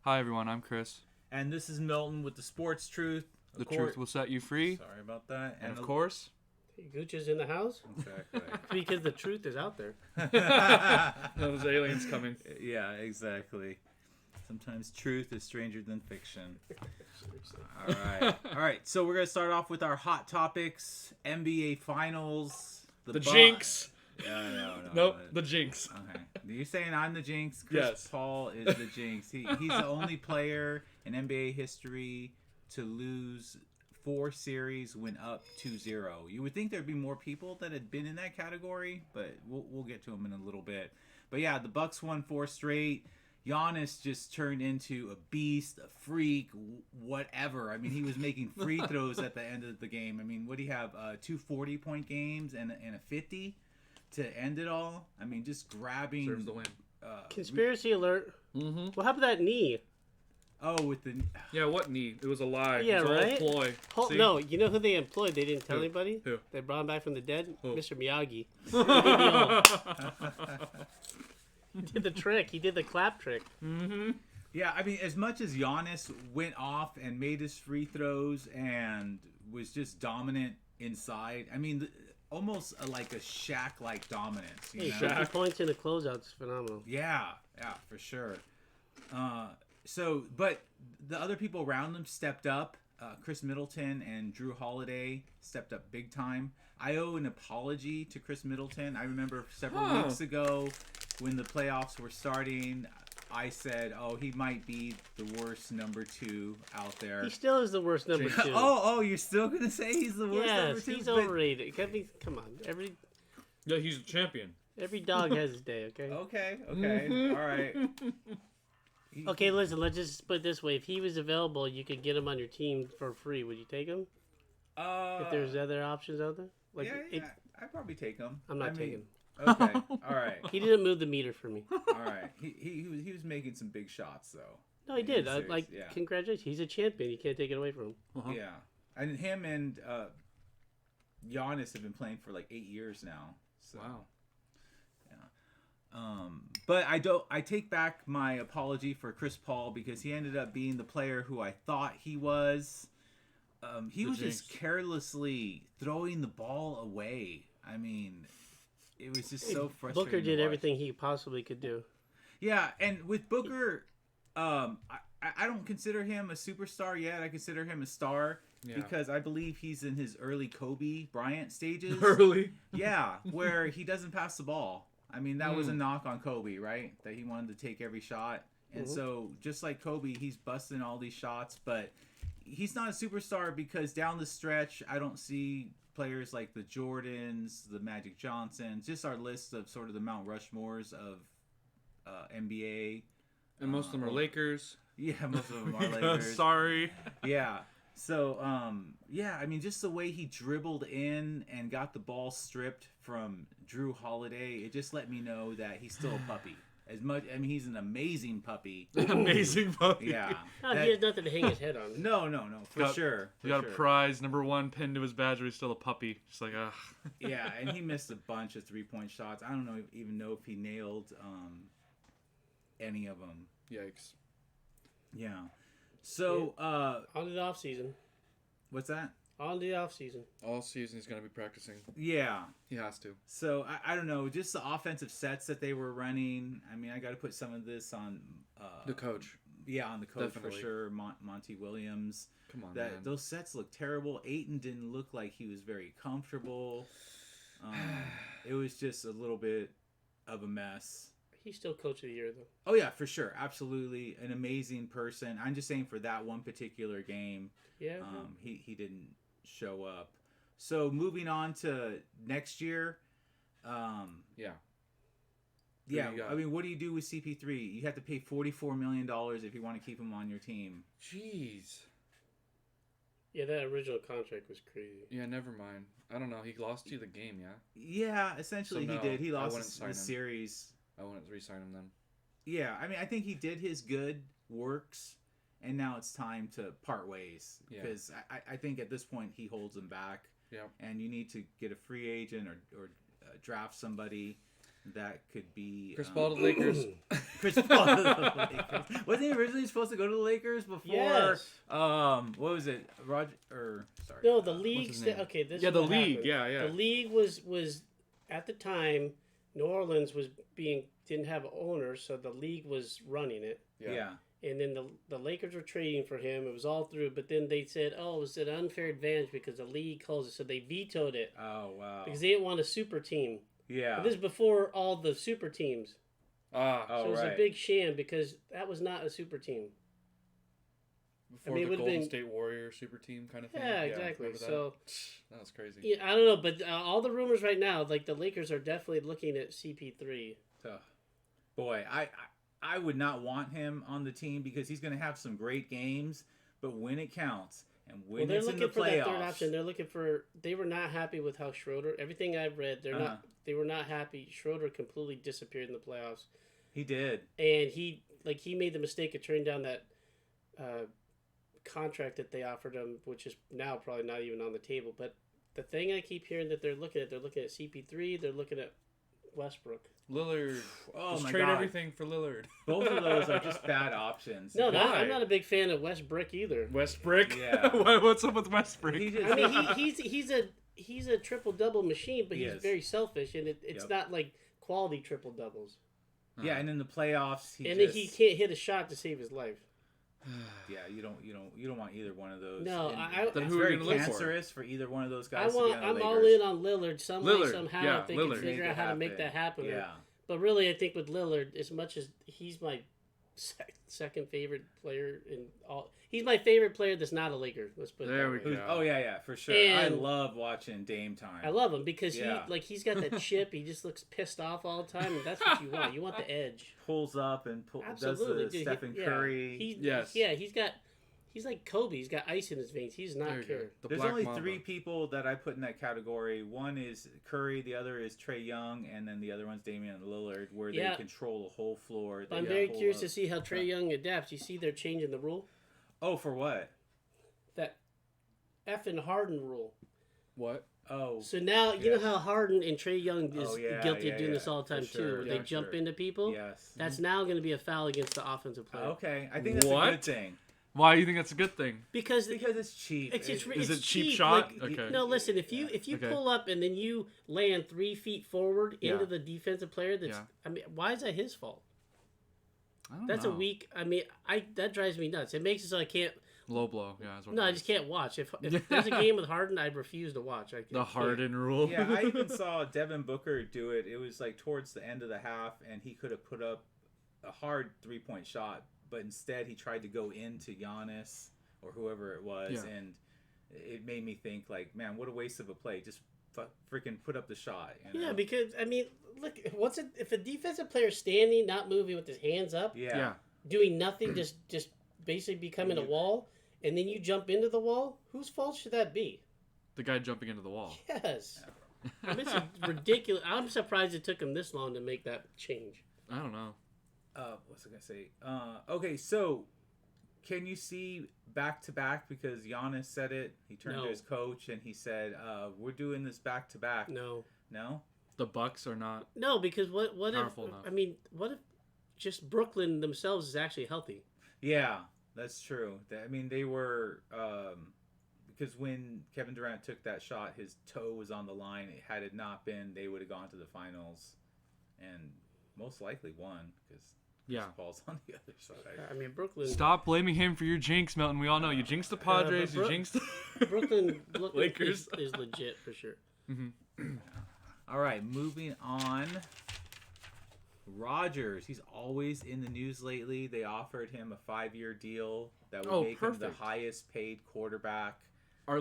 Hi, everyone. I'm Chris. And this is Milton with the Sports Truth. The truth will set you free. Sorry about that. And of course... Gooch is in the house? Exactly. Because the truth is out there. Those aliens coming. Yeah, exactly. Sometimes truth is stranger than fiction. All right. So we're going to start off with our hot topics. NBA Finals. The Jinx. No. Nope, the Jinx. Okay. You're saying I'm the Jinx? Chris Yes. Paul is the Jinx. He's the only player in NBA history to lose 4 series when up 2-0. You would think there'd be more people that had been in that category, but we'll get to them in a little bit. But yeah, the Bucks won 4 straight. Giannis just turned into a beast, a freak, whatever. I mean, he was making free throws at the end of the game. I mean, what do you have? 2 40-point games and a 50 to end it all? I mean, just grabbing. Serves the win. Conspiracy alert. Mm-hmm. What happened to that knee? Oh, with the... Yeah, what knee? It was a lie. Yeah, it was right? all ploy. See? No, you know who they employed? They didn't tell Who? anybody? Who? They brought him back from the dead? Who? Mr. Miyagi. He did the trick. He did the clap trick. Mm-hmm. Yeah, I mean, as much as Giannis went off and made his free throws and was just dominant inside, I mean, almost like a Shaq-like dominance. You Hey, know? 50 points in a closeout is phenomenal. Yeah, for sure. But the other people around them stepped up. Chris Middleton and Drew Holiday stepped up big time. I owe an apology to Chris Middleton. I remember several weeks ago when the playoffs were starting, I said, he might be the worst number 2 out there. He still is the worst number 2. You're still going to say he's the worst number 2? Yes, he's overrated. Come on. Yeah, he's a champion. Every dog has his day, okay? Okay. All right. Okay, listen, let's just put it this way. If he was available, you could get him on your team for free. Would you take him? If there's other options out there? I'd probably take him. I'm not taking him. Okay, all right. He didn't move the meter for me. All right. He was making some big shots, though. No, he did. Series, Congratulations. He's a champion. You can't take it away from him. Uh-huh. Yeah. And him and Giannis have been playing for like 8 years now. So. Wow. But I take back my apology for Chris Paul because he ended up being the player who I thought he was. He was just carelessly throwing the ball away. I mean, it was just so frustrating. Booker did everything he possibly could do. Yeah, and with Booker, I don't consider him a superstar yet. I consider him a star because I believe he's in his early Kobe Bryant stages. Early? Yeah, where he doesn't pass the ball. I mean, that was a knock on Kobe, right? That he wanted to take every shot. And so, just like Kobe, he's busting all these shots, but he's not a superstar because down the stretch, I don't see players like the Jordans, the Magic Johnsons, just our list of sort of the Mount Rushmores of NBA. And most of them are Lakers. Yeah, most of them are Lakers. Sorry. Yeah. So, I mean, just the way he dribbled in and got the ball stripped from Drew Holiday, it just let me know that he's still a puppy. He's an amazing puppy. Amazing puppy. Yeah. He has nothing to hang his head on. No, for sure. He got a prize, number 1, pinned to his badge, but he's still a puppy. Just like, ugh. Yeah, and he missed a bunch of 3-point shots. I don't even know if he nailed any of them. Yikes. Yeah. So, On to the off season. What's that? On to the off season. All season he's going to be practicing. Yeah. He has to. So, I don't know. Just the offensive sets that they were running. I mean, I got to put some of this on... the coach. Yeah, on the coach Definitely. for sure. Monty Williams. Come on, man. Those sets look terrible. Ayton didn't look like he was very comfortable. It was just a little bit of a mess. He's still coach of the year, though. Oh, yeah, for sure. Absolutely. An amazing person. I'm just saying for that one particular game, Yeah. he didn't show up. So moving on to next year. Yeah. Yeah, I mean, what do you do with CP3? You have to pay $44 million if you want to keep him on your team. Jeez. Yeah, that original contract was crazy. Yeah, never mind. I don't know. He lost you the game, yeah? Yeah, essentially So, no, he did. He I lost wouldn't sign his him. series. I wouldn't re-sign him then. Yeah, I mean, I think he did his good works, and now it's time to part ways. Yeah. Because I think at this point he holds him back. Yeah. And you need to get a free agent or draft somebody that could be... Chris Paul to Lakers. Chris Paul to the Lakers. Wasn't he originally supposed to go to the Lakers before? Yes. What was it? Sorry. No, the what's league. his name? Okay, this. Yeah, is the what league. happened. Yeah. The league was at the time. New Orleans didn't have owners, so the league was running it. Yeah. And then the Lakers were trading for him. It was all through, but then they said, "Oh, it was an unfair advantage because the league calls it." So they vetoed it Oh wow. because they didn't want a super team. Yeah. And this is before all the super teams. Ah, Oh, So it was right. a big sham because that was not a super team. before mean, it the would've Golden been- State Warrior super team kind of thing. Yeah, exactly. remember that? So That was crazy. yeah, I don't know, but all the rumors right now, like the Lakers are definitely looking at CP3. Boy, I would not want him on the team because he's going to have some great games, but when it counts and when They're it's in looking the for that third playoffs, option. They're looking for. They were not happy with how Schroeder. Everything I've read, they're Uh-huh. not. They were not happy. Schroeder completely disappeared in the playoffs, he did. and he made the mistake of turning down that contract that they offered him, which is now probably not even on the table. But the thing I keep hearing that they're looking at CP3. They're looking at Westbrook. Lillard. Oh Just my trade God. everything for Lillard. Both of those are just bad options. No, Why? I'm not a big fan of Westbrook either. Westbrook. Yeah. What's up with Westbrook? He just, I mean, he's a triple double machine, but He he's is. very selfish, and it's Yep. not like quality triple doubles. yeah, and in the playoffs, And then he can't hit a shot to save his life. Yeah, you don't want either one of those. No, And Then it's who are very you gonna look for? cancerous for either one of those I guys. want. to be on I'm the all Lakers. in on Lillard. Some way, Lillard, somehow, yeah, if they Lillard. can figure out how to make that happen. Yeah. But really, I think with Lillard, as much as he's my second favorite player in all, he's my favorite player that's not a Laker. Let's put it There that we way. go. Oh yeah, for sure. I And- love watching Dame time. I love him because Yeah. he's got that chip. He just looks pissed off all the time, and that's what you want. You want the edge. Pulls up and Absolutely, does the dude. Stephen Yeah. Curry. Yes. Yeah, he's like Kobe. He's got ice in his veins. He does There not you care. go. The There's Black only Mamba. 3 people that I put in that category. One is Curry, the other is Trae Young, and then the other one's Damian Lillard, where Yeah. they control the whole floor. I'm very curious to see how Trae Young adapts. You see, they're changing the rule. Oh, for what? That effing Harden rule. What? Oh, So now you Yeah. know how Harden and Trae Young is Oh, yeah, guilty yeah, of doing yeah, this all the for time sure, too. Where they yeah, jump sure. into people. yes. That's now going to be a foul against the offensive player. Okay, I think that's a What? good thing Why do you think that's a good thing? Because because it's cheap. it's Is it's it cheap cheap. shot? Like, Okay. No, listen. If you Okay. pull up and then you land 3 feet forward into Yeah. the defensive player, that's Yeah. I mean, why is that his fault? I don't That's know. a weak. I mean, that drives me nuts. It makes it so I can't. Low blow. Yeah. That's what No, it I is. just can't watch. If there's a game with Harden, I refuse to watch. I The can't. Harden rule. Yeah, I even saw Devin Booker do it. It was like towards the end of the half, and he could have put up a hard 3-point shot, but instead he tried to go into Giannis or whoever it was, Yeah. and it made me think like, man, what a waste of a play. Just freaking put up the shot. You know? Yeah, because I mean, look, if a defensive player is standing, not moving with his hands up, yeah. doing nothing, just basically becoming a wall, and then you jump into the wall, whose fault should that be? The guy jumping into the wall. Yes. I mean, it's ridiculous. I'm surprised it took him this long to make that change. I don't know. What's I gonna say? Okay, so can you see back to back? Because Giannis said it. He turned No. to his coach and he said, "We're doing this back to back." No. No. The Bucks are not. No, because what if, Powerful enough. I mean, what if just Brooklyn themselves is actually healthy? Yeah, that's true. I mean, they were because when Kevin Durant took that shot, his toe was on the line. Had it not been, they would have gone to the finals and most likely won because Yeah. Paul's on the other side. I mean, Brooklyn. Stop blaming him for your jinx, Melton. We all know you jinxed the Padres. You Bro- jinxed Brooklyn Lakers. is legit for sure. All right, moving on. Rodgers, he's always in the news lately. They offered him a 5-year deal that would Oh, make him the perfect. highest paid quarterback. One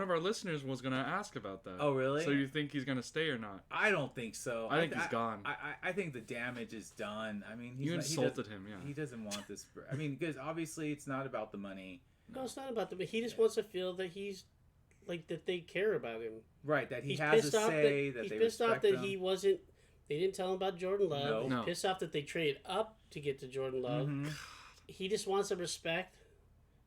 of our listeners was gonna ask about that. Oh, really? So you think he's gonna stay or not? I don't think so. I think he's gone. I think the damage is done. I mean, You he insulted him, yeah. He doesn't want this. I mean, because obviously it's not about the money, No, it's not about the. But he just wants to feel that he's like that they care about him. right? That he He's has pissed a off say. that That he's they pissed off respect that him. he wasn't. They didn't tell him about Jordan Love. No. He's No. pissed off that they traded up to get to Jordan Love. Mhm. He just wants to respect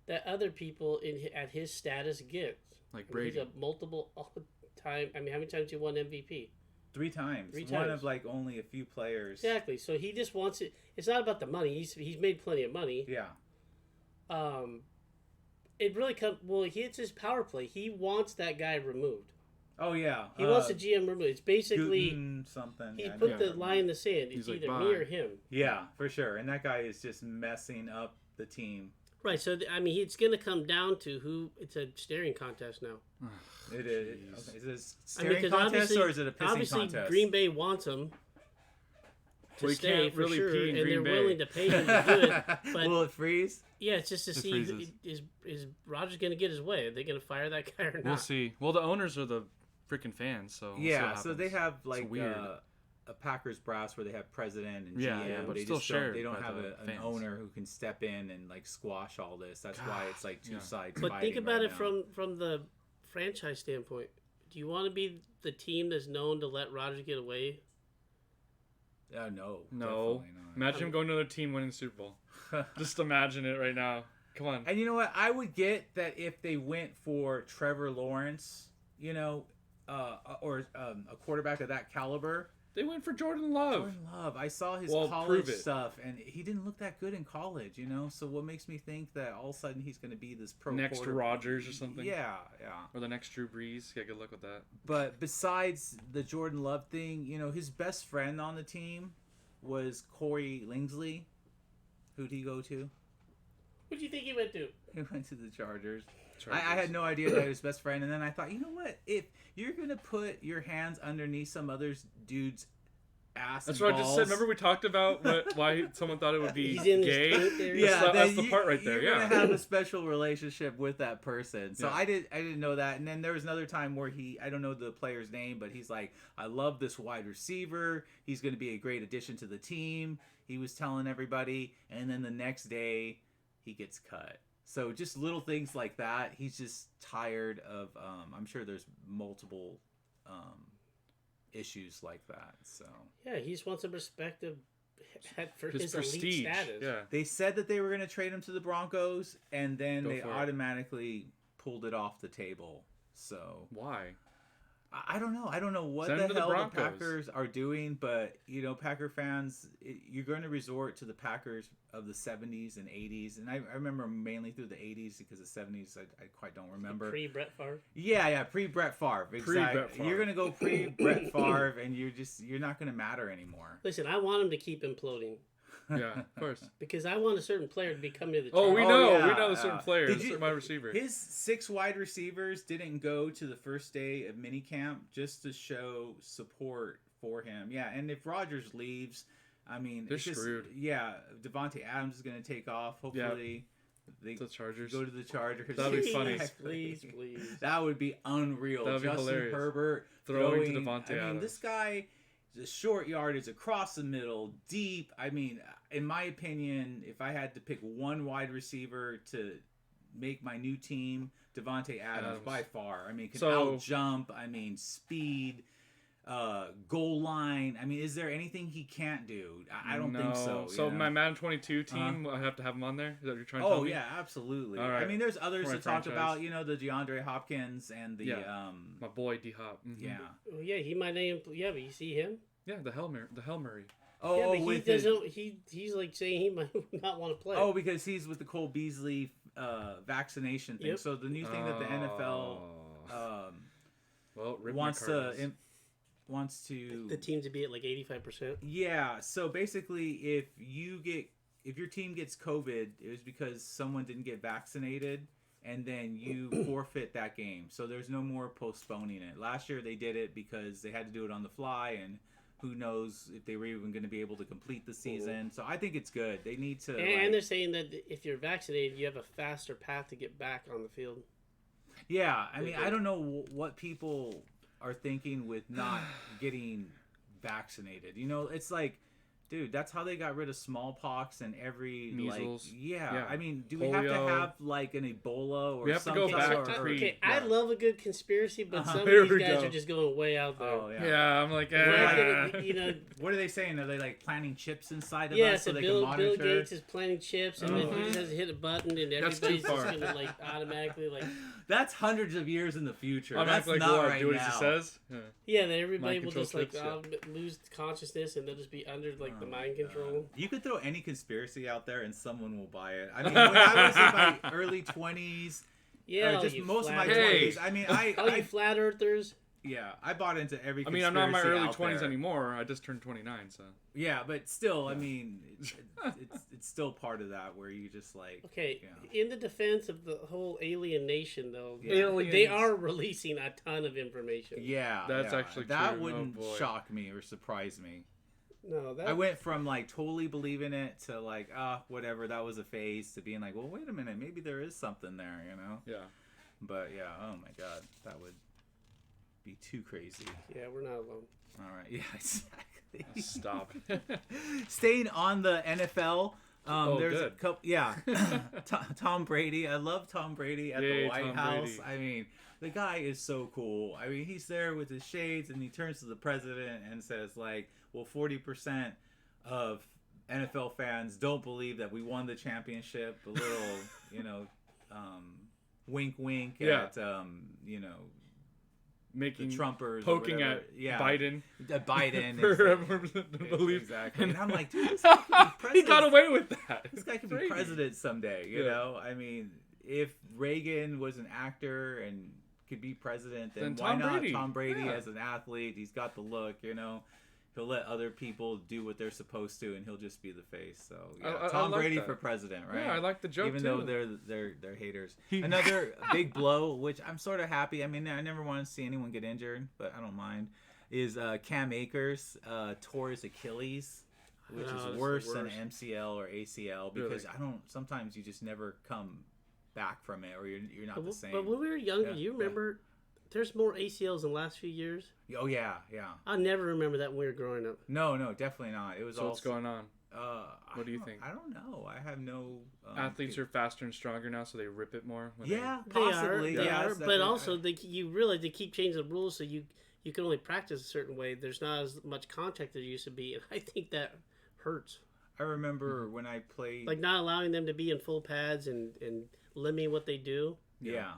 that other people at his status get. Like I mean, Brady. he's a multiple all time. I mean, how many times he won MVP? 3 times. Three One times. of like only a few players. Exactly. So he just wants it. It's not about the money. He's made plenty of money. Yeah. It really comes. Well, it's his power play. He wants that guy removed. Oh yeah. He wants the GM removed. It's basically Guten something. he Yeah, I put know. the line in the sand. It's He's like, either "Bye." me or him. Yeah, for sure. And that guy is just messing up the team. Right. So I mean, it's going to come down to who. It's a staring contest now. It is. Jeez. Okay. Is it a staring 'cause contest obviously- or is it a pissing Obviously, contest? Green Bay wants him to Well, he stay can't for really sure, pee in and Green they're Bay. willing to pay him to do it. But Will it freeze? yeah, it's just to It see freezes. is Rodgers going to get his way? Are they going to fire that guy or not? We'll see. Well, the owners are the freaking fans, so we'll see Yeah. what So they happens. have like weird. a Packers brass where they have president and Yeah, GM. yeah, but they still just don't. shared They don't by have the an fans. owner who can step in and like squash all this. That's why it's like two Yeah. sides. But think fighting about right it now. from the franchise standpoint. Do you want to be the team that's known to let Rodgers get away? No. No. Definitely not. Imagine him going to another team winning the Super Bowl. Just imagine it right now. Come on. And you know what? I would get that if they went for Trevor Lawrence, or a quarterback of that caliber. They went for Jordan Love. Jordan Love. I saw his Well, college prove it. stuff, and he didn't look that good in college. So what makes me think that all of a sudden he's going to be this pro Next quarterback? Rodgers or something. Yeah. Or the next Drew Brees. Yeah, good luck with that. But besides the Jordan Love thing, his best friend on the team was Corey Lingsley. Who'd he go to? What do you think he went to? He went to the Chargers. I Chargers. had no idea that his best friend, and then I thought, you know what? If you're gonna put your hands underneath some other dude's ass, That's and what I just said. balls- Remember we talked about why someone thought it would be He's in his gay? paint there. Yeah, that's then the part right there. You're Yeah. gonna have a special relationship with that person. So Yeah. I didn't know that. And then there was another time where I don't know the player's name, but he's like, I love this wide receiver. He's gonna be a great addition to the team. He was telling everybody, and then the next day, he gets cut. So just little things like that. He's just tired of. I'm sure there's multiple issues like that. So Yeah, he just wants some respect for His his elite prestige. status. Yeah. they said that they were going to trade him to the Broncos, and then Go they for it. automatically pulled it off the table. So Why? I don't know. I don't know what Send the him to the hell the Broncos. Packers are doing, but Packer fans, you're going to resort to the Packers of the 70s and 80s, and I remember mainly through the 80s because the 70s I quite don't remember. Pre Brett Favre. Yeah, pre Brett Favre. Exactly. Pre-Brett Favre. You're going to go pre Brett Favre, and you're not going to matter anymore. Listen, I want him to keep imploding Yeah, of course. because I want a certain player to be coming to the Oh, we Chargers. know. yeah, we know the yeah. certain player. Did The you- certain wide receiver. His 6 wide receivers didn't go to the first day of minicamp just to show support for him. Yeah, and if Rodgers leaves, I mean, They're it's just, screwed. Yeah, Devontae Adams is going to take off. Hopefully, they The Chargers. go to the Chargers. That'd be funny. Please, please. That would be unreal. That'd be Justin hilarious. Herbert Throwing to Devontae I mean, Adams. this guy, the short yardage across the middle, deep. I mean, in my opinion, if I had to pick one wide receiver to make my new team, Devontae Adams by far. I mean, can out jump. I mean, speed. Goal line. I mean, is there anything he can't do? I don't think so. So my Madden 22 team, I have to have him on there. Is that what you're trying to tell Oh me? yeah, absolutely. All right. I mean, there's others For my to talk franchise. about. The DeAndre Hopkins and the My boy D Hop. yeah. Oh, yeah, he might name. Yeah, but you see him. Yeah, the Hell Murray. Oh, Yeah, but he with doesn't. He's like saying he might not want to play. Oh, because he's with the Cole Beasley vaccination thing. Yep. So the new thing that the NFL Well, rip wants my to Cardinals. wants to the team to be at like 85%. Yeah. So basically, if your team gets COVID, it was because someone didn't get vaccinated, and then you forfeit that game. So there's no more postponing it. Last year they did it because they had to do it on the fly, and who knows if they were even going to be able to complete the season. So I think it's good. They need to. And they're saying that if you're vaccinated, you have a faster path to get back on the field. Yeah, I mean, I don't know what people are thinking with not getting vaccinated. It's like Dude, that's how they got rid of smallpox and every Measles. Like, yeah. Yeah. I mean, do we have to Polio. have like an Ebola or We have to something? go back or, to or- pre- Okay, yeah. I love a good conspiracy, but some of Here these we guys go. are just going way out there. Oh yeah. Yeah, I'm like, We're not eh. gonna, you know, What are they saying? Are they like planting chips inside of yeah, us so so they Bill can monitor? Gates is planting chips, and then he Mhm. just has to hit a button, and That's too everybody's just far. gonna like automatically like, That's hundreds of years in the future. I'm That's like, not what? right Do what now. he says? Yeah. yeah, then everybody Mind will control just like chips, lose consciousness, and they'll just be under like the Oh mind my control. God. You could throw any conspiracy out there and someone will buy it. I mean, when I was in my early 20s, Yeah, or all just you most of my flat 20s, earthers. I mean, All you I flat earthers. yeah, I bought into every I mean, conspiracy I'm not in my early out 20s there. anymore. I just turned 29, so. Yeah, but still, I mean, it's still part of that where you just like, Okay, Yeah. in the defense of the whole alien nation, though, Yeah. they are releasing a ton of information. yeah, That's yeah, actually that true. Oh, wouldn't boy. shock me or surprise me. No, that I went from like totally believing it to like, whatever, that was a phase, to being like, well, wait a minute, maybe there is something there, you know? Yeah. But yeah, oh my god, that would be too crazy. yeah, we're not alone. All right, yeah, exactly. Stop. Staying on the NFL, there's a good. couple. Yeah, Tom Brady. I love Tom Brady at Yay, the White Tom House. Brady. I mean, the guy is so cool. I mean, he's there with his shades, and he turns to the president and says, like, "Well, 40% of NFL fans don't believe that we won the championship." A little, you know, wink, wink Yeah. at, you know, Making the Trumpers, or poking whatever. at yeah. Biden. Biden. For exactly. everyone to believe. Exactly. And I'm like, dude, this guy could be president. He got away with that. This guy could Brady. be president someday, you Yeah. know? I mean, if Reagan was an actor and could be president, then why Tom not Brady. Tom Brady Yeah. as an athlete? He's got the look, you know? He'll let other people do what they're supposed to, and he'll just be the face. So, yeah, I Tom like Brady that. for president, right? Yeah, I like the joke Even too. though they're haters. Another big blow, which I'm sort of happy. I mean, I never want to see anyone get injured, but I don't mind. Is Cam Akers tore his Achilles, which Oh, is that's the worse than worst. MCL or ACL, because Really? I don't. Sometimes you just never come back from it, or you're not the same. But when we were younger, Yeah, you yeah. remember there's more ACLs in the last few years? Oh yeah. I never remember that when we were growing up. No, definitely not. It was So all. what's going on? What do you think? I don't know. I have no. Athletes are faster and stronger now, so they rip it more. when Yeah, They are, possibly. they yeah, are, that's but definitely- also you realize they keep changing the rules, so you can only practice a certain way. There's not as much contact there used to be, and I think that hurts. I remember when I played. Like not allowing them to be in full pads and limiting what they do. Yeah.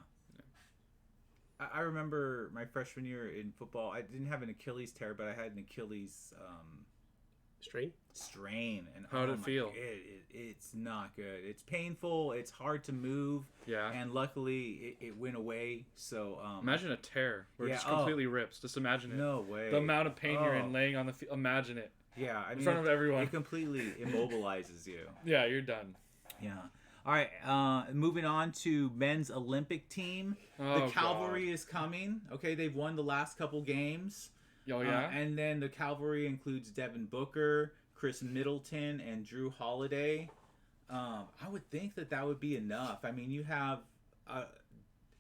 I remember my freshman year in football. I didn't have an Achilles tear, but I had an Achilles Strain. strain. And How'd it my- feel? It's not good. It's painful. It's hard to move. Yeah. And luckily, it went away. So Imagine a tear where it Yeah, just completely rips. Just imagine it. no way. The amount of pain you're Oh. in laying on the field. Imagine it. Yeah, I mean, front of everyone. It completely immobilizes you. Yeah, you're done. Yeah. All right. Moving on to men's Olympic team. Oh, The cavalry is coming. Okay, they've won the last couple games. Oh, yeah? And then the cavalry includes Devin Booker, Chris Middleton, and Drew Holiday. I would think that would be enough. I mean, you have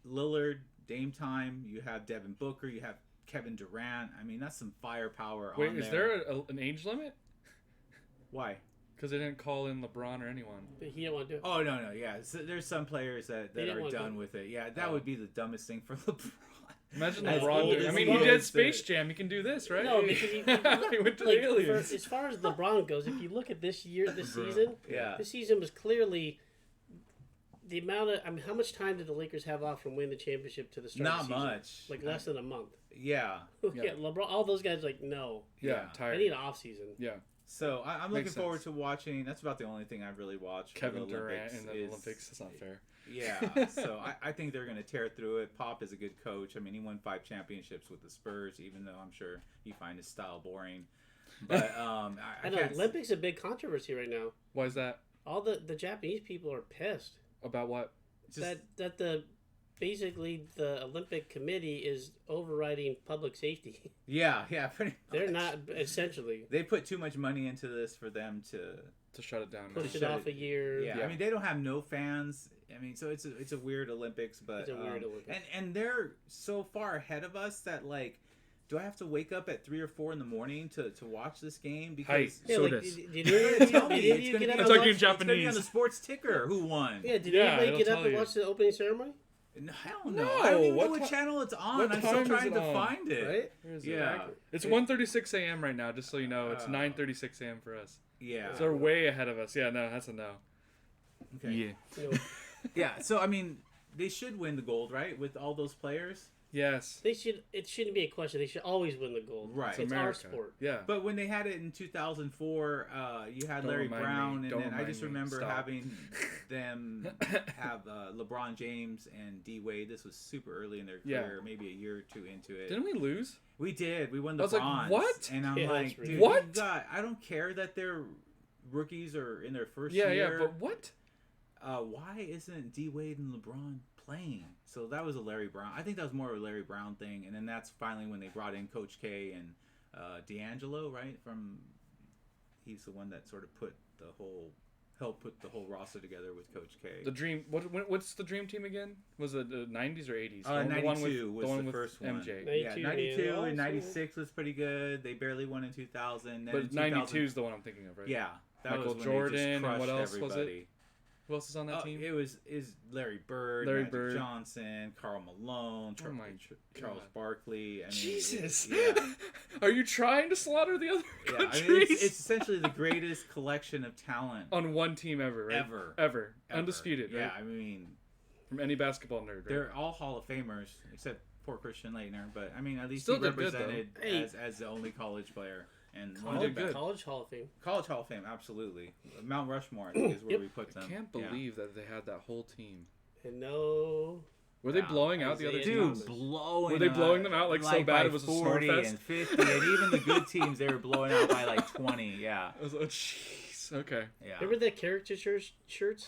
Lillard, Dame Time. You have Devin Booker. You have Kevin Durant. I mean, that's some firepower Wait, on is there. there an age limit? Why? Because they didn't call in LeBron or anyone. But he didn't want to do it. Oh, no. Yeah, so there's some players that They didn't are want to done do it. with it. Yeah, that Oh. would be the dumbest thing for LeBron. Imagine As LeBron. old I as mean, he he did is, Space Jam. He can do this, right? No, because he went to like, the aliens. as far as LeBron goes, if you look at this Bro. season, Yeah. this season was clearly the amount of. I mean, how much time did the Lakers have off from winning the championship to the start of Not the season? much. Like less than a month. Yeah. Yeah, LeBron. All those guys like no. Yeah, Yeah. I tired. need an off season. Yeah, So I'm looking Makes forward sense. to watching. That's about the only thing I've really watched. for Kevin the Durant Olympics in the is- Olympics. That's not fair. Yeah, so I think they're going to tear through it. Pop is a good coach. I mean, he won 5 championships with the Spurs, even though I'm sure you find his style boring. But I I know can't. Olympics is a big controversy right now. Why is that? All the Japanese people are pissed About what? Just, that the basically the Olympic Committee is overriding public safety. yeah, pretty much. They're not essentially They put too much money into this for them to. To shut it down. push it shut off it- a year. Yeah, Yeah. I mean they don't have no fans. I mean, so it's a weird Olympics, but It's a weird Olympics. and they're so far ahead of us that like do I have to wake up at 3 or 4 in the morning to watch this game? Hey, Because Yeah, so like, does. did you tell me get it's up going and It's watch? like in It's gonna be Japanese. on the sports ticker. Who won? Yeah, did Yeah, anybody it'll get up tell and you. watch the opening ceremony? No, hell no. No, I don't even know what what channel it's on. what I'm still time is trying it to on? find it. Right? Where is Yeah. it? It's 1:36 a.m. right now, just so you know. It's 9:36 a.m. for us. Yeah. So they're way ahead of us. Yeah, no, that's a no. Okay. You know, Yeah. So I mean, they should win the gold, right? With all those players. Yes. they should. It shouldn't be a question. They should always win the gold. Right. It's our America. sport. Yeah. But when they had it in 2004, you had Don't Larry remind Brown, me. and Don't then I just remind me. remember Stop. having them have LeBron James and D Wade. This was super early in their Yeah. career, maybe a year or two into it. Didn't we lose? We did. We won the I was like, bronze. what? And I'm Yeah, like, that's dude, ridiculous. you got, I don't care that they're rookies or in their first Yeah, year. yeah, but what? Why isn't D Wade and LeBron playing? So that was a Larry Brown. I think that was more of a Larry Brown thing. And then that's finally when they brought in Coach K and D'Angelo, right? He's the one that sort of helped put the whole roster together with Coach K. The dream. What's the dream team again? Was it the 90s or 80s? 92 was the first one. MJ. 92, Yeah, 92 man. and 96 was pretty good. They barely won in 2000. Then But in 92 is the one I'm thinking of, right? Yeah. That Michael was when Jordan, they and just what crushed else was it? everybody. Who else is on that team? It was Larry Bird, Larry Magic Bird. Johnson, Carl Malone, Oh my Charles God. Barkley. I mean, Jesus. Yeah. Are you trying to slaughter the other Yeah, I countries? mean, it's essentially the greatest collection of talent on one team ever, right? ever. Ever. Undisputed, Yeah, right? I mean, From any basketball nerd, right? they're all Hall of Famers except poor Christian Laettner. But I mean, at least Still he did good, though. represented Hey. as the only college player and one College- of the good. College Hall of Fame. college Hall of Fame. Absolutely, Mount Rushmore, I think, is where Yep. we put them. I can't Yeah. believe that they had that whole team. And no. Were they Wow. blowing out the other Isaiah teams? Thomas. Blowing. Were they blowing them out, like, so bad by it was a 40 snore fest? and 50, and even the good teams they were blowing out by like 20. Yeah, I was like, jeez. Okay. yeah. Remember that caricature shirts?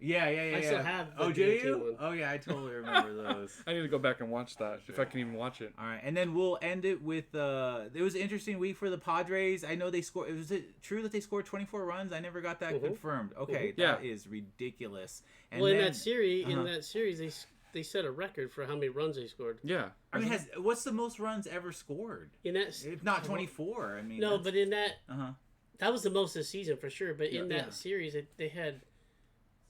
Yeah. I still have the Oh, do DMT you? one. Oh, yeah. I totally remember those. I need to go back and watch that if I can even watch it. All right, and then we'll end it with. It was an interesting week for the Padres. I know they scored. Was it true that they scored 24 runs? I never got that Mhm. confirmed. Okay, Yeah. that is ridiculous. And Well, then, in that series, uh-huh. they set a record for how many runs they scored. Yeah. I mean, what's the most runs ever scored? In that, If not 24, I mean. no, but in that, Uh-huh. that was the most this season for sure. But in Yeah. that series, they had.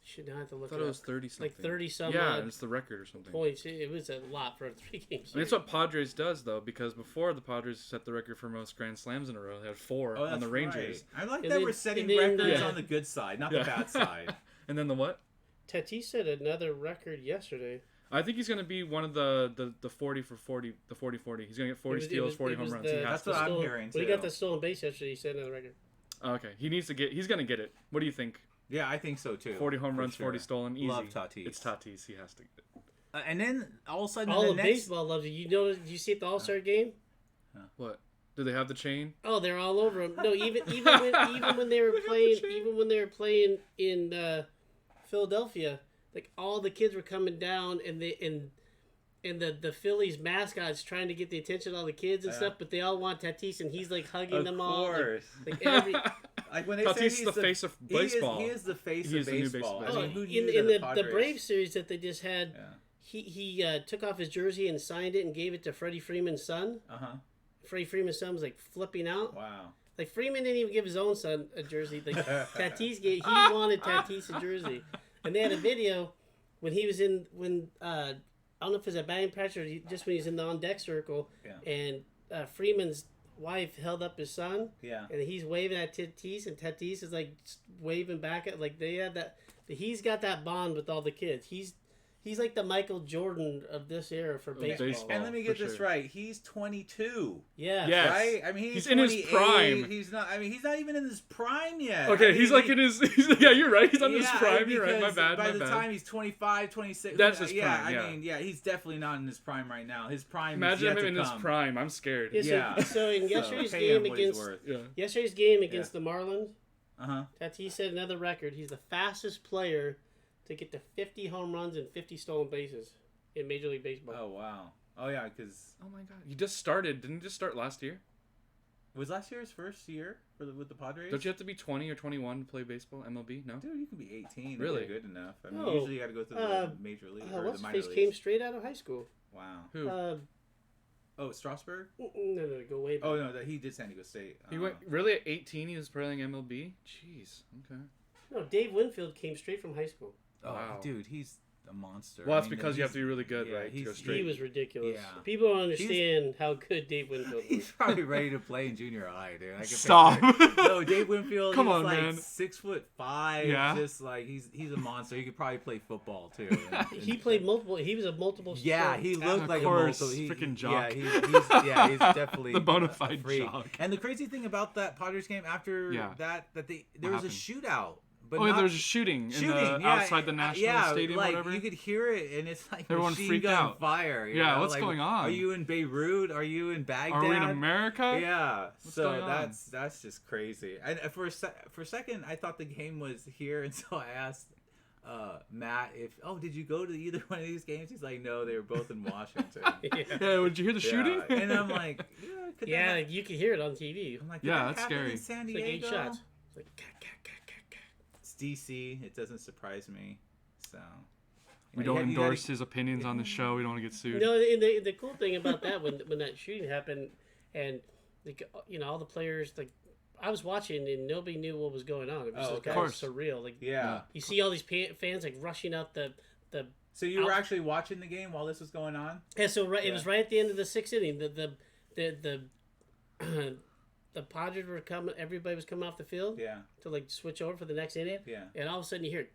Should not have to I look thought it it up. was 30 something. Like 30 some Yeah, odd it's the record or something. points. It was a lot for a 3-game series. And it's what Padres does, though, because before the Padres set the record for most Grand Slams in a row. They had 4 Oh, on that's the Rangers. right. I like And that then- we're setting and then, records yeah. on the good side, not Yeah. the bad side. And then the what? Tatis set another record yesterday. I think he's going to be one of the 40 for 40, the 40-40. He's going to get 40 steals, 40 home runs. He has That's to. what I'm stolen- hearing, When he too. got the stolen base yesterday, he set another record. Okay, he's going to get it. What do you think? Yeah, I think so too. 40 home for runs, 40 sure. stolen, easy. Love Tatis. It's Tatis. He has to get it. And then all of a sudden, All the of next. baseball loves it. You know? Did you see at the All Star game? What? Do they have the chain? Oh, they're all over him. No, even when they were playing in Philadelphia, like all the kids were coming down and the Phillies mascots trying to get the attention of all the kids and stuff, but they all want Tatis and he's like hugging Of them all. course. Like every Like when they Tatis say is he's the face of baseball. He is the face He of is the new baseball. baseball. I mean, who in knew that the Padres- Braves series that they just had, Yeah. he took off his jersey and signed it and gave it to Freddie Freeman's son. Uh huh. Freddie Freeman's son was like flipping out. Wow. Like Freeman didn't even give his own son a jersey. Like Tatis he wanted Tatis a jersey, and they had a video when he was I don't know if it was at batting practice or just when he was in the on deck circle, Yeah. and Freeman's wife held up his son, Yeah. and he's waving at Tatis, and Tatis is like waving back at like they had that. He's got that bond with all the kids. He's like the Michael Jordan of this era for baseball. baseball. And let me get for this sure. right. He's 22. Yeah. Yes. Right? I mean, He's in his 28. prime. He's not. I mean, he's not even in his prime yet. Okay, I mean, he's like in his. Yeah, you're right. He's on his yeah, prime. You're right. My because bad. By My the bad. time he's 25, 26. That's his yeah, prime, yeah. I mean, yeah, he's definitely not in his prime right now. His prime is Imagine yet him to in come. his prime. I'm scared. Yeah, so, Yeah. so in yesterday's pay him game what he's against worth. the Marlins, Uh-huh. Tatis set another record. He's the fastest player to get to 50 home runs and 50 stolen bases in Major League Baseball. Oh, wow. Oh, yeah, because Oh my god. He just started. Didn't he just start last year? was last year his first year with the Padres? Don't you have to be 20 or 21 to play baseball? MLB? No. Dude, you can be 18. if Really? you're good enough. I mean, No. usually you got to go through the major league or What's the his minor face leagues. came straight out of high school. Wow. Who? Oh, Strasburg? No, go way back. Oh no, he did San Diego State. He went really at 18. He was playing MLB. Jeez. Okay. No, Dave Winfield came straight from high school. Oh, Wow. dude, he's a monster. Well, that's because you have to be really good, yeah, right? To go straight. He was ridiculous. Yeah. People don't understand how good Dave Winfield was. He's probably ready to play in junior high, dude. I can Stop. picture- No, Dave Winfield. Come he's on, like man. 6'5". Yeah. Just like he's a monster. He could probably play football too. He played multiple. He was a multiple. Yeah, sport he athlete. looked Of like course, a multiple. freaking jock. Yeah, he's definitely The bona a fide freak. jock. And the crazy thing about that Padres game after Yeah. there was a happened? shootout. But Oh, yeah, not, there was a shooting yeah, outside the National Stadium like, or whatever. you could hear it, and it's like Everyone machine freaked gun out. fire. you Yeah, know? what's Like, going on? Are you in Beirut? Are you in Baghdad? Are we in America? Yeah, What's so going on? that's just crazy. And for a second, I thought the game was here, and so I asked Matt did you go to either one of these games? He's like, no, they were both in Washington. Yeah, did you hear the shooting? Yeah. And I'm like, Yeah, you can hear it on TV. I'm like, Yeah, that that's happen scary. in San It's like 8 Diego? shots. It's like, It's DC. It doesn't surprise me. So We don't endorse his opinions on the show. We don't want to get sued. No, and the cool thing about that when that shooting happened, and all the players, like, I was watching and nobody knew what was going on. It was just kind of surreal. Like, Yeah. you see all these fans like rushing out the. So you were actually watching the game while this was going on? Yeah, so it was right at the end of the 6th inning. The Padres were coming. Everybody was coming off the field. Yeah. To like switch over for the next inning. Yeah. And all of a sudden you hear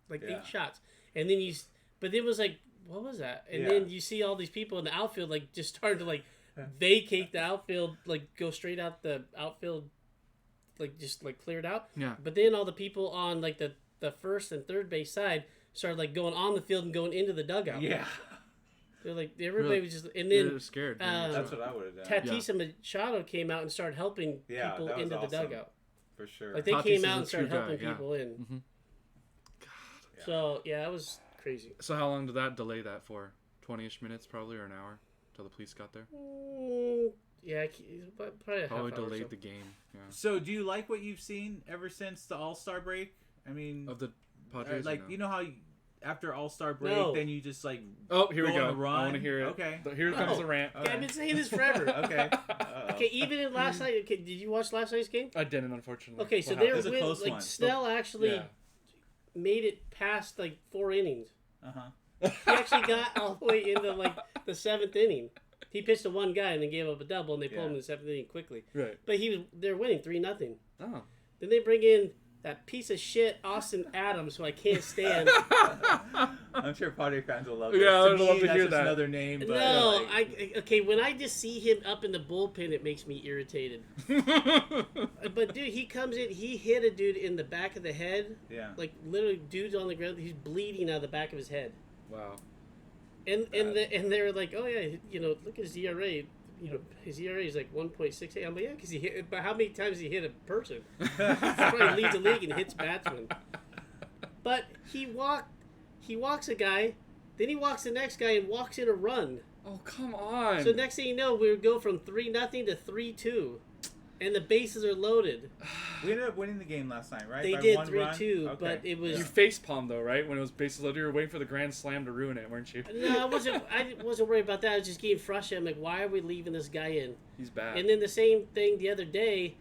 like 8 Yeah. shots, and then but it was like, what was that? And then you see all these people in the outfield like just starting to like vacate the outfield, like go straight out the outfield, like just like cleared out. Yeah. But then all the people on like the first and third base side started like going on the field and going into the dugout. Yeah. They're like everybody was just, and They then were scared. That's what I would have done. Tatis Machado came out and started helping Yeah, people that was into the awesome. dugout. For sure. Like they Tatis came is out a and started true guy, helping yeah. people in. Mm-hmm. So yeah, that was crazy. So how long did that delay that for? 20-ish minutes probably, or an hour, till the police got there? Yeah, probably a half Probably hour or delayed so. the game. Yeah. So do you like what you've seen ever since the All-Star break? I mean, Of the Padres. like, or no? you know how after All-Star break, No. then you just like Oh, here we go on go. the run? I want to hear it. Okay. Here comes Oh. the rant. Yeah, I've been saying this forever. Okay. Okay, even in last night. Okay, did you watch last night's game? I didn't, unfortunately. Okay, so What they It were was a close like one. Snell actually Yeah. made it past like 4 innings. Uh-huh. He actually got all the way into like the 7th inning. He pitched to one guy and then gave up a double, and they pulled him in the 7th inning quickly. Right. But they're winning 3-0. Oh. Then they bring in that piece of shit Austin Adams, who I can't stand. I'm sure Padre fans will love Yeah, this. I would me, love to that's hear just that. another name, but No, like, when I just see him up in the bullpen, it makes me irritated. But dude, he comes in, he hit a dude in the back of the head. yeah. Like literally, dude's on the ground, he's bleeding out of the back of his head. Wow. And they're like, oh yeah, look at his ERA. His ERA is like 1.68. I'm like, yeah, because he hit. But how many times he hit a person? He probably leads the league and hits batsmen. But he walks a guy, then he walks the next guy and walks in a run. Oh, come on. So next thing you know, we would go from 3-0 to 3-2, and the bases are loaded. We ended up winning the game last night, right? They By did one run? 3-2, Okay. but it was You facepalmed though, right? When it was bases loaded, you were waiting for the grand slam to ruin it, weren't you? no, I wasn't worried about that. I was just getting frustrated. I'm like, why are we leaving this guy in? He's bad. And then the same thing the other day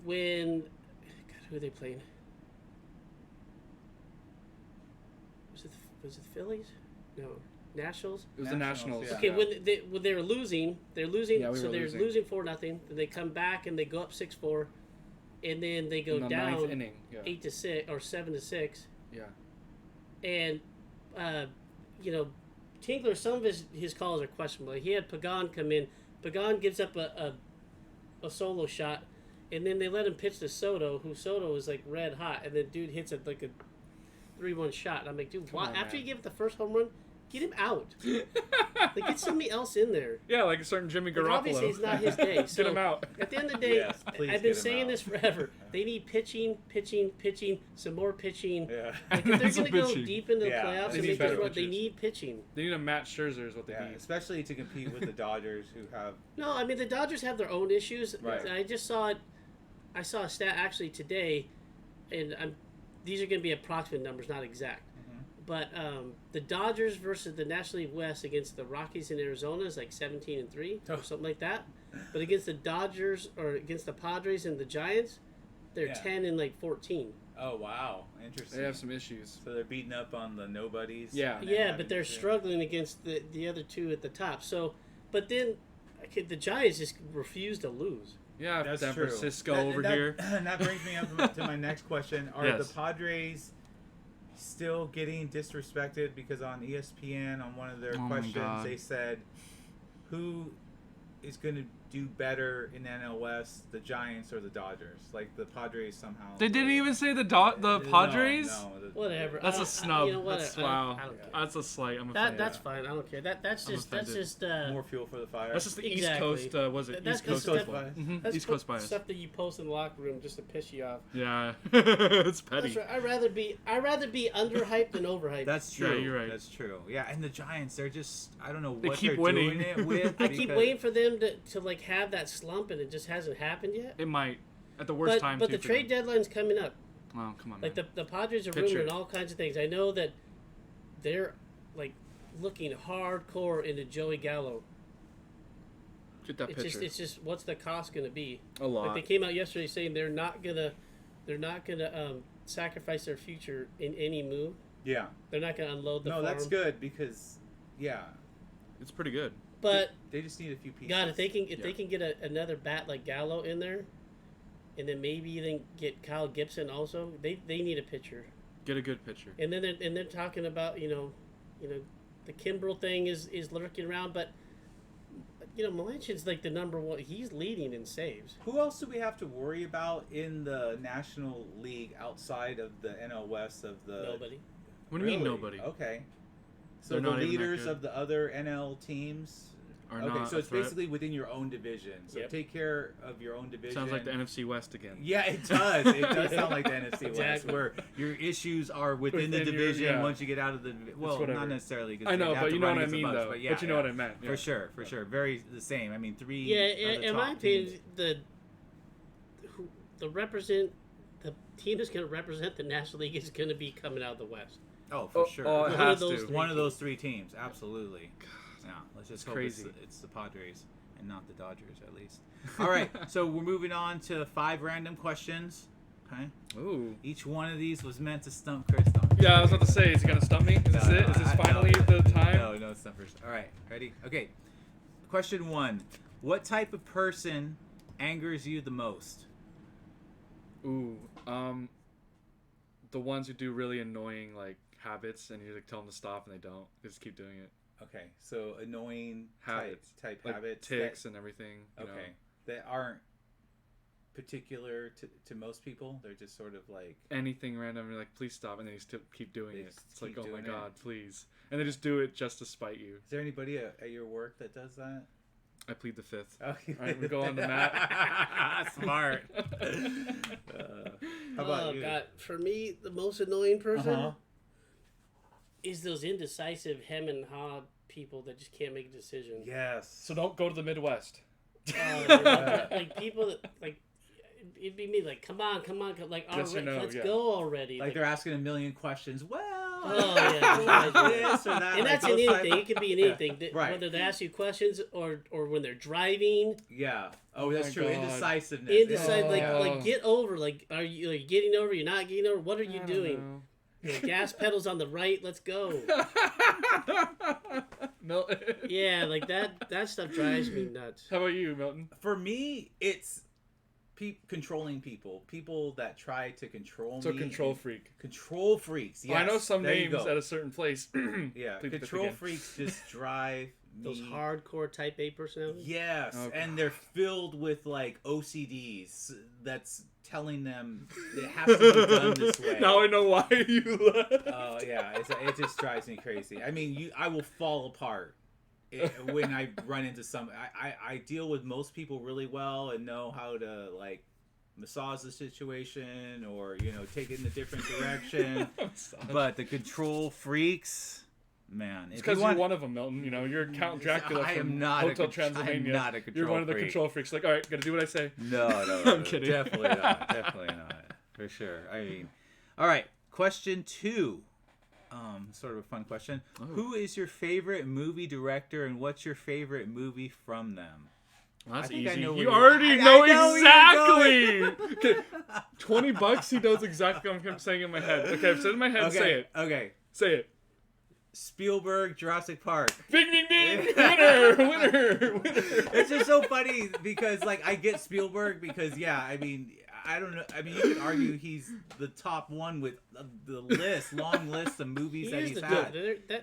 when who are they playing? Was it the Phillies? No, Nationals. It was the Nationals, Nationals. yeah. Okay, when they were losing, Yeah, we so were they're losing. losing 4-0. Then they come back and they go up 6-4, and then they go In the down ninth inning. Yeah. 8-6 or 7-6. Yeah. And Tinkler, some of his calls are questionable. He had Pagan come in. Pagan gives up a solo shot, and then they let him pitch to Soto, who Soto is like red hot, and then dude hits it like a 3-1 shot. And I'm like, dude, why? on, After man. you give it the first home run, get him out. Like, get somebody else in there. Yeah, like a certain Jimmy Like, Garoppolo. obviously, it's not his day. So Get him out. At the end of the day, Yes, please I've get been him saying out. this forever. They need pitching, some more pitching. Yeah. Like, if they're Some going to go pitching. deep into the Yeah, playoffs they and need make this better run, they pitchers. need pitching. They need a Matt Scherzer is what they Yeah, need. especially to compete with the Dodgers, who have No, I mean, the Dodgers have their own issues. Right. I just saw it. I saw a stat actually today, and these are going to be approximate numbers, not exact. But the Dodgers versus the National League West against the Rockies in Arizona is like 17-3 or something like that. But against the Dodgers or against the Padres and the Giants, they're 10 and like 14. Oh wow, interesting. They have some issues. So they're beating up on the nobodies. Yeah. Yeah, but they're struggling against the other two at the top. So, but then the Giants just refuse to lose. Yeah, that's San true. Francisco over here. And that brings me up to my next question. Are Yes. the Padres still getting disrespected? Because on ESPN, on one of their questions, they said, who is going to do better in NL West, the Giants or the Dodgers? Like the Padres somehow. They didn't even say the Padres? No, Whatever. That's a snub. You know what? That's wow. I don't care. That's a slight. I'm offended. That's fine. I don't care. That's just more fuel for the fire. That's just the Exactly. East Coast. Was it That's East the Coast stuff- bias? that's East Coast bias. stuff that you post in the locker room just to piss you off. Yeah, it's petty. That's right. I'd rather be underhyped than overhyped. That's true. Yeah, you're right. That's true. Yeah, and the Giants, they're just, I don't know They what keep they're winning. doing it with. I keep waiting for them to like have that slump, and it just hasn't happened yet. It might at the worst time. But too, the for trade them. deadline's coming up. Oh, come on. Like man. the Padres are Pitcher. rumoring all kinds of things. I know that they're like looking hardcore into Joey Gallo. Get that pitcher. It's just what's the cost going to be? A lot. Like they came out yesterday saying they're not gonna sacrifice their future in any move. Yeah. They're not gonna unload the farm. that's good because, yeah, It's pretty good. But they just need a few pieces. God, if they can get another bat like Gallo in there, and then maybe even get Kyle Gibson also, they need a pitcher. Get a good pitcher. And then they're talking about the Kimbrel thing is lurking around, but Melanchon's like the number one. He's leading in saves. Who else do we have to worry about in the National League outside of the NL West of the? Nobody. What do you mean nobody? Okay. So They're the not even that leaders good. of the other NL teams. Are Okay, not so a it's threat? basically within your own division. So Yep. take care of your own division. Sounds like the NFC West again. Yeah, it does. It does sound like the NFC West, Exactly. where your issues are within the Within your- division. yeah. Once you get out of the well, whatever. not necessarily. 'Cause I know, you have but to you know run what I against a mean, bunch, though. But, yeah, But you know what I meant. Yeah. For sure. Very the same. I mean, three. Yeah, of the in my top opinion, teams. the team that's going to represent the National League is going to be coming out of the West. Oh, for sure. Oh, One it of has those to. three. One of those three teams, absolutely. Yeah, let's just hope crazy. it's the Padres and not the Dodgers, at least. All right, so we're moving on to 5 random questions. Okay, Ooh. each one of these was meant to stump Chris. No, Yeah, I was about to say, is he gonna stump me? Is this it? Is this finally the time? No, stumpers. All right, ready? Okay. Question 1: what type of person angers you the most? Ooh. The ones who do really annoying like habits, and you like tell them to stop, and they don't. They just keep doing it. Okay, so annoying Habits. type Like habits. ticks and everything. You know. that aren't particular to most people. They're just sort of like Anything random, you're like, please stop, and they just keep doing They it. just It's like, keep oh my doing it. god, please. And they just do it just to spite you. Is there anybody at your work that does that? I plead the fifth. Okay. All right, we go on to Matt. Smart. How about you? God, for me, the most annoying person Uh-huh. is those indecisive hem and haw people that just can't make a decision. Yes. So don't go to the Midwest. Like people that like. It'd be me like, come on, like, Yes or no, let's yeah. go already. Like they're asking a million questions. Well, Oh, yeah. like this or that. and like that's in those type anything. of- It could be in anything. Right. Whether they ask you questions or when they're driving. Yeah. Oh, that's my true. God. Indecisiveness. Indecisive, Oh. like get over. Like, are you getting over? You're not getting over. What are you I don't doing? know. Gas pedals on the right. Let's go. Milton. Yeah, like that stuff drives me nuts. How about you, Milton? For me, it's controlling people that try to control So me. control freak. Control freaks. Yes. I know some there you names go. at a certain place. Yeah, Plead the fifth control again. freaks just drive me. Those hardcore type A personalities. Yes, Oh, and God. they're filled with like OCDs that's telling them it has to be done this way. Now I know why you left. Oh yeah, it just drives me crazy. I mean, I will fall apart when I run into some. I deal with most people really well and know how to like massage the situation or take it in a different direction. But the control freaks, man, It's because you're one of them, Milton. You're Count Dracula I from am not Hotel I am Transylvania. not a control You're one of the freak. control freaks. Like, all right, gotta do what I say. No, I'm kidding. Definitely not. For sure. I mean, all right. Question 2. sort of a fun question. Oh. Who is your favorite movie director, and what's your favorite movie from them? Well, that's I think I easy. know where You you're- already I know know where you're exactly. Okay, $20. He knows exactly what I'm saying in my head. Okay, I've said it in my head. Okay, Say it. okay. Say it. Spielberg, Jurassic Park. Ding ding ding! Winner! It's just so funny because like I get Spielberg because I mean I don't know. I mean you could argue he's the top one with the long list of movies that he's had.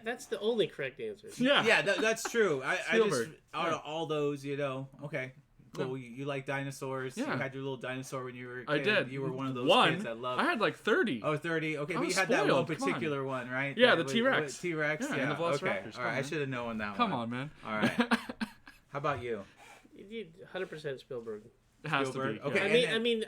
That's the only correct answer. Yeah. Yeah, that's true. I just Spielberg. out of all those, okay, cool. You like dinosaurs? Yeah. You had your little dinosaur when you were a kid. I did. You were one of those kids that loved. I had like 30. Oh, 30. Okay, I but you was had that one spoiled. Come on. particular one, right? Yeah, That the T-Rex. T-Rex. Yeah, Yeah. and the Okay. Velociraptors. All right. I should have known that Come one. on, man. All right. How about you? 100% Spielberg. It has Spielberg? to be. Okay. Yeah. I mean,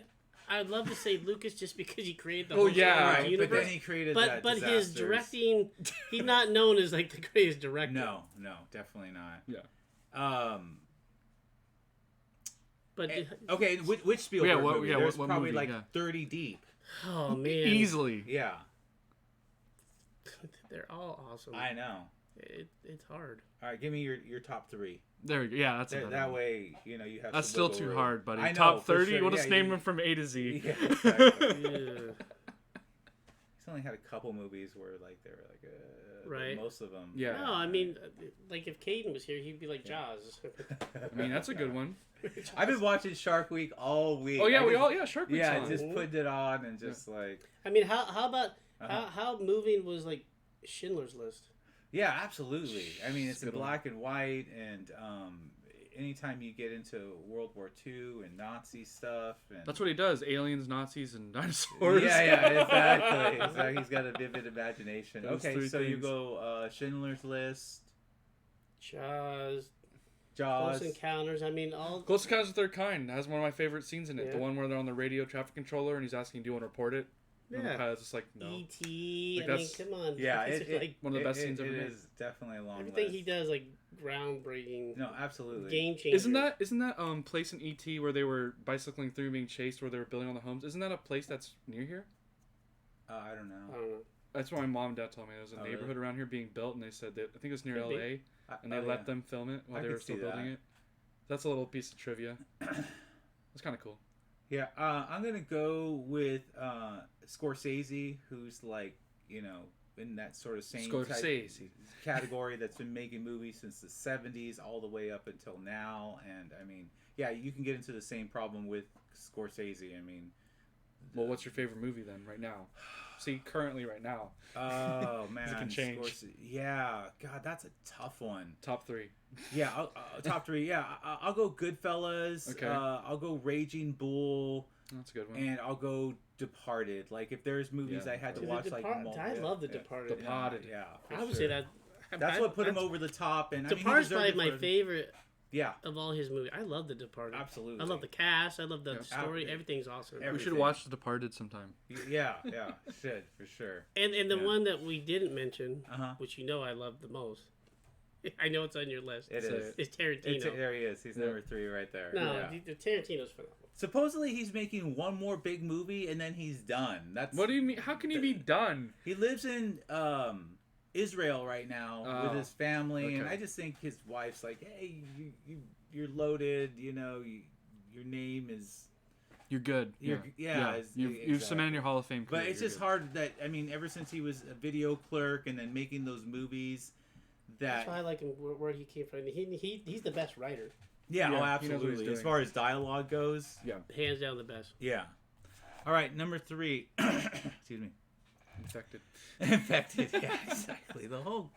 I'd love to say Lucas just because he created the Oh, whole yeah. Star Wars Right, universe. but then he created that but his disasters. directing, he's not known as like the greatest director. No, definitely not. Yeah. But Okay, which Spielberg Yeah, movie? There's what probably movie? like Yeah. 30 deep. oh man, Easily. Yeah, they're all awesome. I know. It's hard. All right, give me your top 3. There we go. Yeah, that's a better That one. way, you have. That's some still wiggle too room. hard, buddy. I know, Top for 30? sure. We'll just Yeah, name you- them from A to Z. Yeah, exactly. Yeah. He's only had a couple movies where like they were like, but Right. most of them. Yeah. No, I mean, like if Caden was here, he'd be like Jaws. I mean, that's a good one. I've been watching Shark Week all week. Oh, yeah, I just- Shark Week's Yeah, on. just putting it on and just like. I mean, how about Uh-huh. how moving was like Schindler's List? Yeah, absolutely. I mean, it's in Good one. black and white, and anytime you get into World War II and Nazi stuff, and That's what he does. Aliens, Nazis, and dinosaurs. yeah, exactly. Exactly. He's got a vivid imagination. Those Okay, three so you things. go Schindler's List, Jaws, Jaws. Close Encounters. I mean, all. Close Encounters of the Third Kind has one of my favorite scenes in it. Yeah. The one where they're on the radio traffic controller and he's asking, "Do you want to report it?" And the Yeah. pilot's just like, "No." E.T. Like, I mean, that's- come on. Yeah, It's like one of the best scenes ever It made. is definitely a long everything list. he does, like groundbreaking, No, absolutely. game changer. Isn't that place in ET where they were bicycling through being chased, where they were building all the homes? Isn't that a place that's near here? I don't I know. don't know. That's what my mom and dad told me. There was a Oh, really? neighborhood around here being built, and they said that I think it was near Could be. LA, and they let them film it while I they could were still see building that. it. That's a little piece of trivia. It's kind of cool. Yeah, I'm gonna go with Scorsese, who's like in that sort of same type Scorsese. category that's been making movies since the 70s all the way up until now. And I mean, yeah, you can get into the same problem with Scorsese. I mean, Well, what's your favorite movie then, right now? See, currently, right now, oh man, can change. Yeah, God, that's a tough one. top 3. Yeah, top 3. Yeah, I'll go Goodfellas. Okay. I'll go Raging Bull, That's a good one. and I'll go Departed. Like if there's movies Yeah, I had to Dude, watch, The like Depart- I love The Departed. Departed. Yeah, for I would sure. say that. That's what put him over the top. And I mean, he Departed's deserved probably it my for- favorite Yeah, of all his movies. I love The Departed. absolutely. I love the cast. I love the Yeah. story. Ab- Everything's awesome. We should everything. watch The Departed sometime. Yeah, should for sure. And the Yeah. one that we didn't mention, Uh-huh. which you know I love the most. I know it's on your list. It Say is. it. It's Tarantino. There he is. He's Yeah. number 3 right there. No, Yeah. the Tarantino's phenomenal. Supposedly he's making one more big movie and then he's done. That's What do you mean? How can he be done? He lives in Israel right now with Oh, his family, and okay. I just think his wife's like, "Hey, you're loaded. Your name is." You're good. You're- yeah. it's- You've exactly. cemented your Hall of Fame career. But it's You're just good. hard that I mean, ever since he was a video clerk and then making those movies, That's why I that like him where he came from. He's the best writer. yeah, Yeah, oh, he knows what he's absolutely. As doing. far as dialogue goes, Hands down the best. yeah. All right, number 3. Excuse me. Infected. Infected. Yeah, exactly. The whole.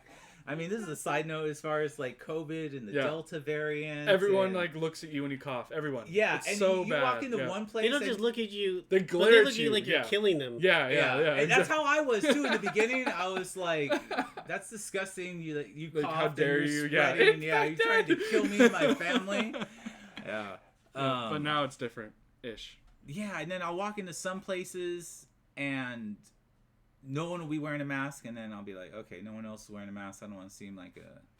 I mean, this is a side note as far as like COVID and the Yeah. Delta variant. Everyone and, like looks at you when you cough. Everyone. yeah, It's and so you bad. walk into yeah. one place. They don't and, just look at you. They But glare they at look at you you like you're yeah. killing them. Yeah, yeah. and that's how I was too in the beginning. I was like, "That's disgusting." You Like, coughed how dare and you're you? Yeah. spreading. Yeah, you tried to Infected. kill me and my family. Yeah. But now it's different ish. Yeah, and then I'll walk into some places and no one will be wearing a mask, and then I'll be like, okay, no one else is wearing a mask. I don't want to seem like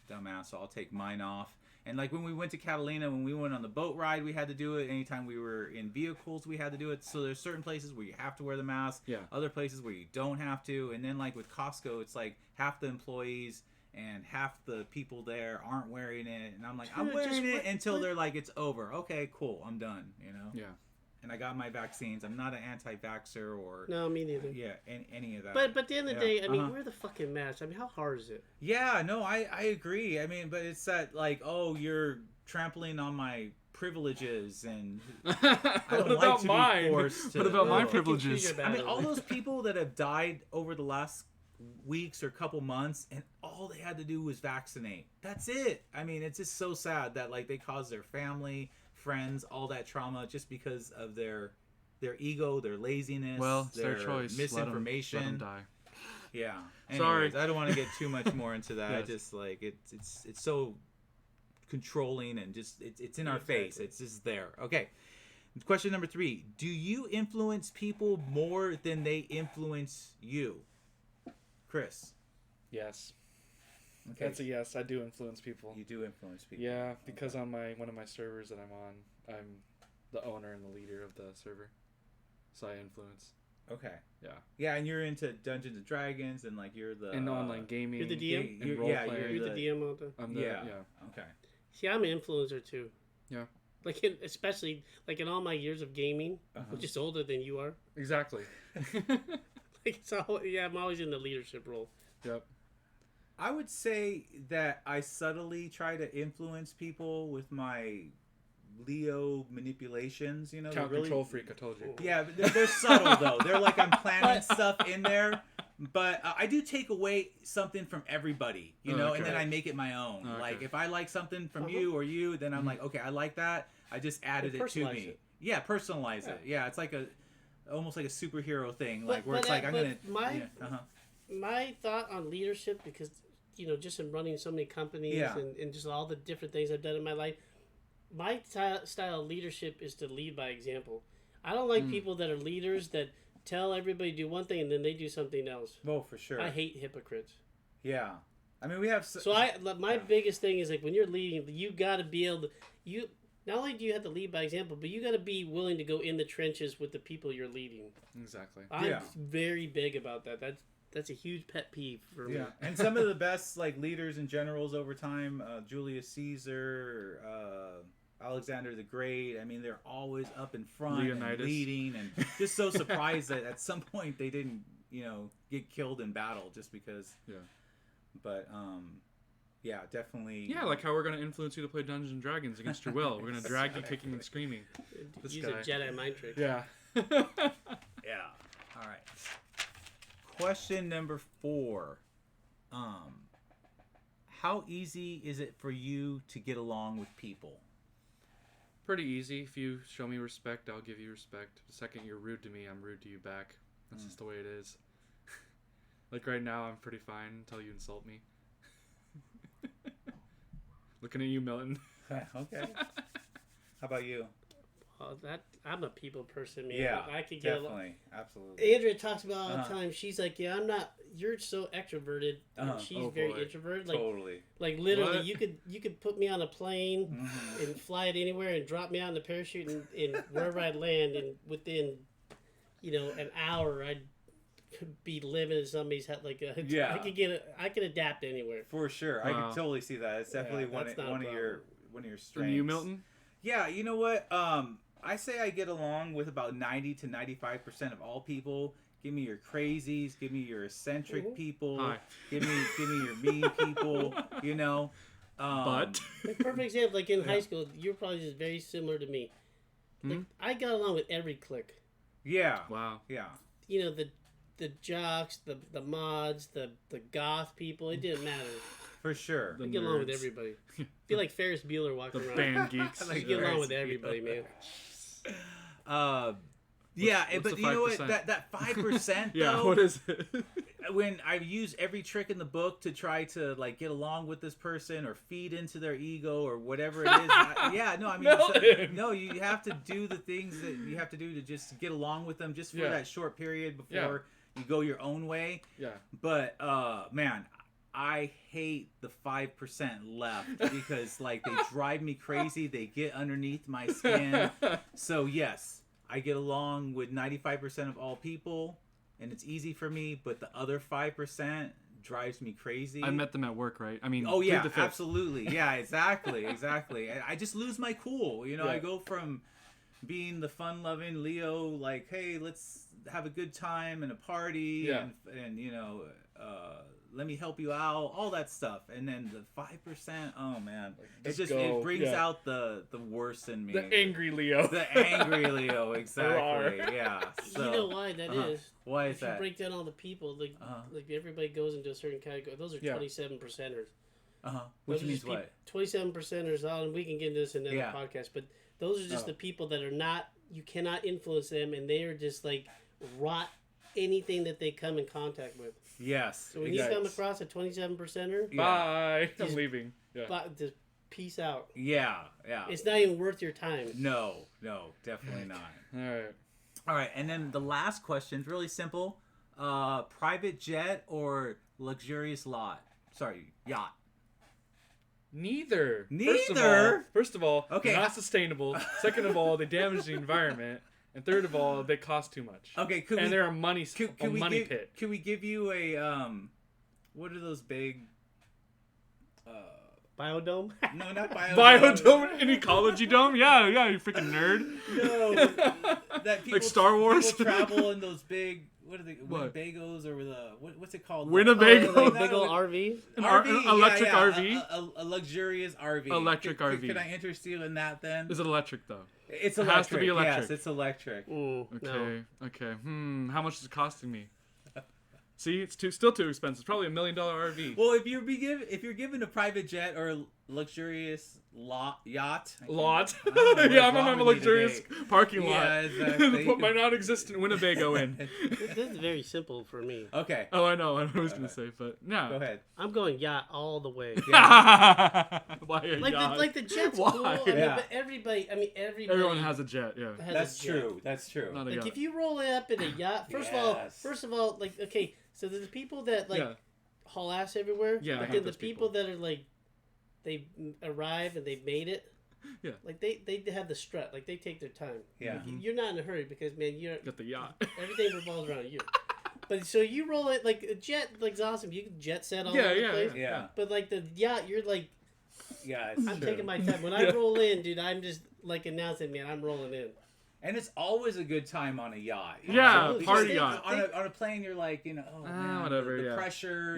dumbass, so I'll take mine off. And like when we went to Catalina, when we went on the boat ride, we had to do it. Anytime we were in vehicles, we had to do it. So there's certain places where you have to wear the mask. Yeah. Other places where you don't have to. And then like with Costco, it's like half the employees and half the people there aren't wearing it. And I'm like, I'm wearing it until they're like, it's over. Okay, cool. I'm done. You know? Yeah. And I got my vaccines. I'm not an anti-vaxxer or No, me neither. yeah, any of that. But at the end of the day, I mean, Uh-huh. wear the fucking mask. I mean, how hard is it? Yeah, no, I agree. I mean, but it's that like, oh, you're trampling on my privileges, and What don't like about to be mine? forced to- What about my Well, pick and choose privileges? your I mean, battles. all those people that have died over the last weeks or couple months, and all they had to do was vaccinate. That's it. I mean, it's just so sad that like they caused their family, friends, all that trauma just because of their ego, their laziness, Well, it's their their choice. misinformation. Let 'em die. Yeah. Sorry. Anyways, I don't want to get too much more into that. I Yes. just like it's so controlling and just it's in our face. It's just there. Okay. Question number 3. Do you influence people more than they influence you? Chris. Yes. Okay. That's a yes. I do influence people. You do influence people. Yeah, because on one of my servers that I'm on, I'm the owner and the leader of the server, so I influence. Okay. Yeah. Yeah, and you're into Dungeons and Dragons and like you're the And online gaming. You're the DM? and You're- role yeah, playing. You're the DM all the time. I'm the, yeah. yeah. Okay. See, I'm an influencer too. Yeah. Like, especially like in all my years of gaming, which is older than you are. Exactly. Like, so yeah, I'm always in the leadership role. Yep. I would say that I subtly try to influence people with my Leo manipulations, you know. Count they're really- control freak. I told you. Yeah, but they're subtle though. They're like I'm planning stuff in there, but I do take away something from everybody, you know, and Okay. then I make it my own. Okay. Like if I like something from you or you, then I'm like, okay, I like that. I just added And it to personalize me. it. Yeah, personalize it. Yeah, it's like almost like a superhero thing, like But- where it's but, like I'm but gonna. my- Yeah, uh-huh. My thought on leadership, because just in running so many companies Yeah. and just all the different things I've done in my life, my style of leadership is to lead by example. I don't like people that are leaders that tell everybody to do one thing and then they do something else. Well, for sure. I hate hypocrites. Yeah, I mean we have. So my biggest thing is like when you're leading, you got to be able to not only do you have to lead by example, but you got to be willing to go in the trenches with the people you're leading. Exactly. I'm Yeah. very big about that. That's a huge pet peeve for me. Yeah, and some of the best like leaders and generals over time, Julius Caesar, Alexander the Great. I mean, they're always up in front and Leonidas. leading, and just so surprised that at some point they didn't, get killed in battle just because. Yeah. But yeah, definitely. Yeah, like how we're gonna influence you to play Dungeons and Dragons against your will. We're gonna drag you kicking and screaming. This Use guy. a Jedi mind trick. Yeah. Yeah. All right. Question number 4. How easy is it for you to get along with people? Pretty easy. If you show me respect, I'll give you respect. The second you're rude to me, I'm rude to you back. That's just the way it is. Like right now, I'm pretty fine until you insult me. Looking at you, Milton. Okay. How about you? Oh, I'm a people person, man. Yeah, I could get along. definitely, absolutely. Andrea talks about all the Uh-huh. time. She's like, "Yeah, I'm not. You're so extroverted. And Uh-huh. she's Oh, very boy. introverted. Like, Totally. like literally, What? you could put me on a plane Mhm. and fly it anywhere and drop me out in the parachute and wherever I'd land, and within, an hour I'd be living in somebody's head. Like, Yeah. I could adapt anywhere. For sure, I Wow. can totally see that. It's definitely Yeah, that's not a one of your And strengths. you, Milton? Yeah, you know what? I say I get along with about 90 to 95% of all people. Give me your crazies. Give me your eccentric Mhm. people. Hi. Give me your mean people. You know. But Like, perfect example. Like in high school, you're probably just very similar to me. Like, Hmm? I got along with every clique. Yeah. wow. Yeah. The jocks, the mods, the goth people. It didn't matter. For sure. The I get along with nerds. everybody. Feel like Ferris Bueller The walking around. band geeks. Like You get along Ferris with everybody, man. Yeah, what's but the you know what? 5%? That 5% Yeah, though, what is it? when I use every trick in the book to try to like get along with this person or feed into their ego or whatever it is. Milton! No, you have to do the things that you have to do to just get along with them just for Yeah. that short period before you go your own way. Yeah. But man, I hate the 5% left because like they drive me crazy. They get underneath my skin. So yes, I get along with 95% of all people, and it's easy for me. But the other 5% drives me crazy. I met them at work, right? I mean, oh yeah, plead the fifth. absolutely, yeah, exactly. I just lose my cool. You know, I go from being the fun-loving Leo, like, hey, let's have a good time and a party, and you know, let me help you out, all that stuff, and then the 5%, oh man, it brings out the worst in me. The angry Leo. The angry Leo, exactly. Yeah. So, you know why that is? Why is if that? you break down all the people, like everybody goes into a certain category. Those are 27 percenters. Which means what? 27 percenters. And we can get into this in another podcast, but those are just the people that are not. You cannot influence them, and they are just like rot anything that they come in contact with. Yes. So when you come across a 27 percenter, bye. I'm leaving. Yeah. Just peace out. Yeah. It's not even worth your time. No, definitely not. All right. And then the last question is really simple: private jet or luxurious yacht? Neither. First of all, okay, they're not sustainable. Second of all, they damage the environment. And third of all, they cost too much. Okay, they're a money pit. Can we give you a what are those big biodome? No, not biodome. Biodome? An ecology dome? Yeah, you freaking nerd. No, that people, like Star Wars. People travel in those big. What are they? Winnebagos or what's it called? Winnebago. Like big old RV. An electric RV. A luxurious RV. Electric RV. Could I interest you in that then? Is it electric though? It's electric. It has to be electric. Yes, it's electric. Okay. How much is it costing me? See, it's still too expensive. It's probably $1 million RV. Well, if you're given a private jet or a luxurious yacht. I'm on a luxurious parking lot. Yeah, exactly. Put my non-existent Winnebago in. This is very simple for me. Okay. Oh, I know. I was gonna say, but no. Go ahead. I'm going yacht all the way. Yeah. Why a yacht? Like the jet's Why? cool. But everybody. Everyone has a jet. Yeah. That's true. Not a like yacht. if you roll up in a yacht, first of all, like okay, so there's the people that haul ass everywhere. Yeah. But then the people that are like, they arrive and they've made it. Yeah. Like they have the strut. Like they take their time. Yeah. Like, you're not in a hurry because man, you're got the yacht. Everything revolves around you. But so you roll it like a jet, like it's awesome. You can jet set all over the place. Yeah. But like the yacht, you're like, I'm true. taking my time. When I roll in, dude, I'm just like announcing, man, I'm rolling in. And it's always a good time on a yacht. Yeah, party yacht. On a plane, you're like, whatever. The pressure.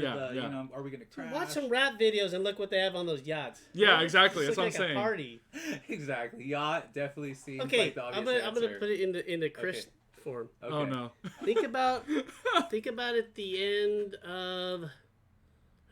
Are we gonna crash? Watch some rap videos and look what they have on those yachts. Yeah, exactly. That's what I'm like saying. A party. Exactly. Yacht definitely seems like the obvious I'm gonna put it into Chris form. Okay. Oh no. Think about at the end of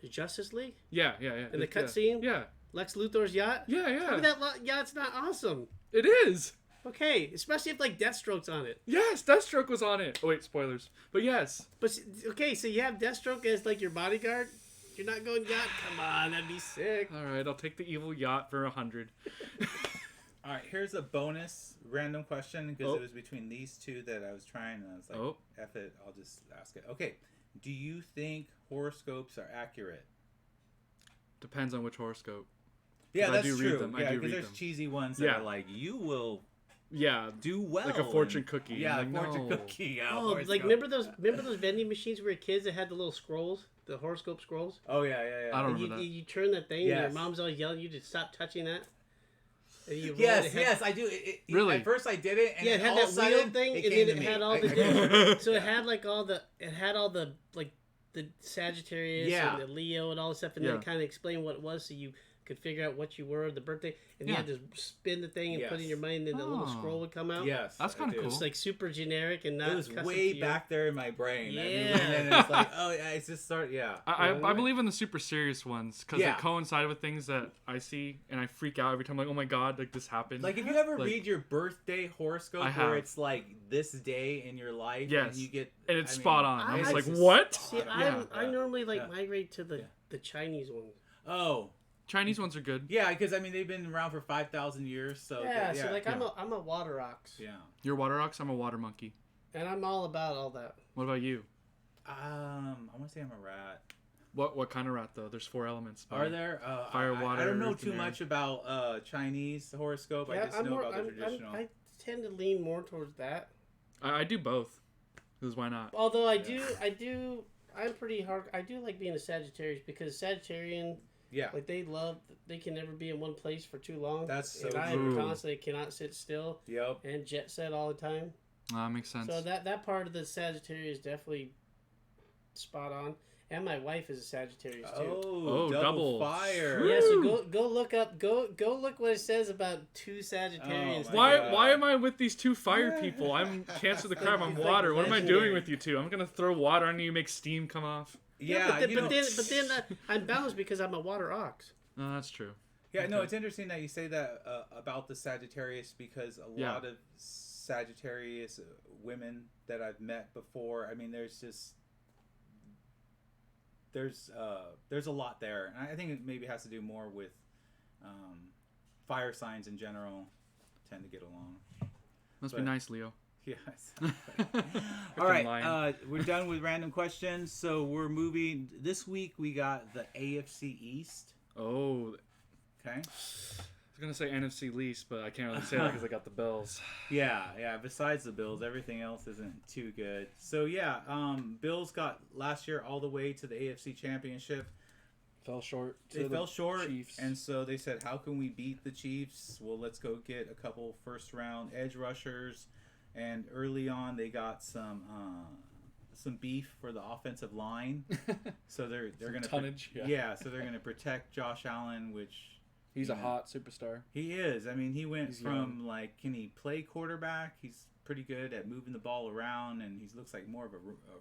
Justice League. Yeah. In the cutscene. Yeah. Lex Luthor's yacht. Yeah. Tell me that yacht's not awesome. It is. Okay, especially if like Deathstroke's on it. Yes, Deathstroke was on it. Oh wait, spoilers. But yes. But okay, so you have Deathstroke as like your bodyguard. You're not going yacht. Come on, that'd be sick. All right, I'll take the evil yacht for 100. All right, here's a bonus random question because it was between these two that I was trying, and I was like, F it, I'll just ask it. Okay, do you think horoscopes are accurate? Depends on which horoscope. Yeah, that's true. Read them. Yeah, because there's cheesy ones that are like, you will do well. Like a fortune cookie. Yeah, like, fortune cookie. Yeah, like remember those vending machines where kids that had the little scrolls, the horoscope scrolls? Oh yeah. I don't remember that. You turn that thing, and your mom's always yelling you to stop touching that. And you yes, I do. Really? At first I did it, and it had that wheel thing, and then it had all the different. So it had like all the like the Sagittarius and the Leo and all this stuff, and then it kind of explained what it was, so you could figure out what you were, the birthday, and you had to spin the thing and put in your money, and then the little scroll would come out. Yes, that's kind of cool. It's like super generic and not. It was way back there in my brain. Yeah, and then it's like, it's just I believe in the super serious ones because they coincide with things that I see, and I freak out every time. Like, oh my god, like this happened. Like, if you ever read your birthday horoscope, where it's like this day in your life, and you get, and it's spot on. I was like, just, what? See, I normally migrate to the Chinese ones. Oh. Chinese ones are good. Yeah, because I mean they've been around for 5,000 years. So so like I'm a water ox. Yeah. You're water ox. I'm a water monkey. And I'm all about all that. What about you? I want to say I'm a rat. What kind of rat though? There's 4 elements. Are there? Fire, water, I don't know earth, too and air. much about Chinese horoscope. I just know about the traditional. I tend to lean more towards that. I do both. Because why not? Although I'm pretty hard. I do like being a Sagittarius because Sagittarian, Yeah. like they can never be in one place for too long. That's so and I true. constantly cannot sit still Yep. and jet set all the time. That makes sense. So that part of the Sagittarius is definitely spot on. And my wife is a Sagittarius too. Oh, double. double fire. Yeah, so go look up go look what it says about 2 Sagittarians. Oh my Why am I with these 2 fire people? I'm Cancer the Crab. I'm Like water. What am I doing legendary. with you 2? I'm gonna throw water on you, make steam come off. Yeah, but you know, then I'm balanced because I'm a water ox. No, that's true. yeah, no, Okay. it's interesting that you say that about the Sagittarius because a Yeah. lot of Sagittarius women that I've met before. I mean, there's a lot there, and I think it maybe has to do more with fire signs in general tend to get along. Must But- be nice, Leo. Yes. Freaking All right, lion. we're done with random questions. So we're moving. This week we got the AFC East. Oh, Okay. I was gonna say NFC least, but I can't really say that because I got the Bills. Yeah. Besides the Bills, everything else isn't too good. So yeah, Bills got last year all the way to the AFC Championship. Fell short. They fell short, Chiefs. and so they said, "How can we beat the Chiefs?" Well, let's go get a couple first-round edge rushers. And early on, they got some beef for the offensive line. So they're going to tonnage. Yeah. So they're going to protect Josh Allen, which He's a Yeah. hot superstar. he is. I mean, he went He's from like, can he play quarterback? He's pretty good at moving the ball around, and he looks like more of a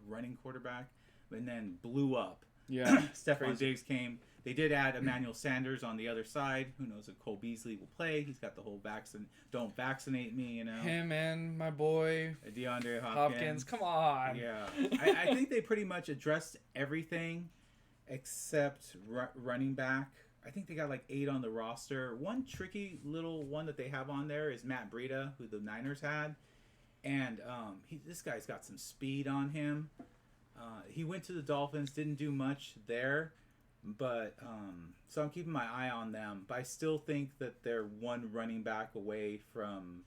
running quarterback. And then blew up. Yeah. Stephon Crazy. Diggs came. They did add Emmanuel Sanders on the other side. Who knows if Cole Beasley will play? He's got the whole don't vaccinate me, you know. Him and my boy DeAndre Hopkins. Come on. Yeah, I think they pretty much addressed everything except running back. I think they got like 8 on the roster. One tricky little one that they have on there is Matt Breida, who the Niners had, and this guy's got some speed on him. He went to the Dolphins, didn't do much there, but so I'm keeping my eye on them. But I still think that they're one running back away from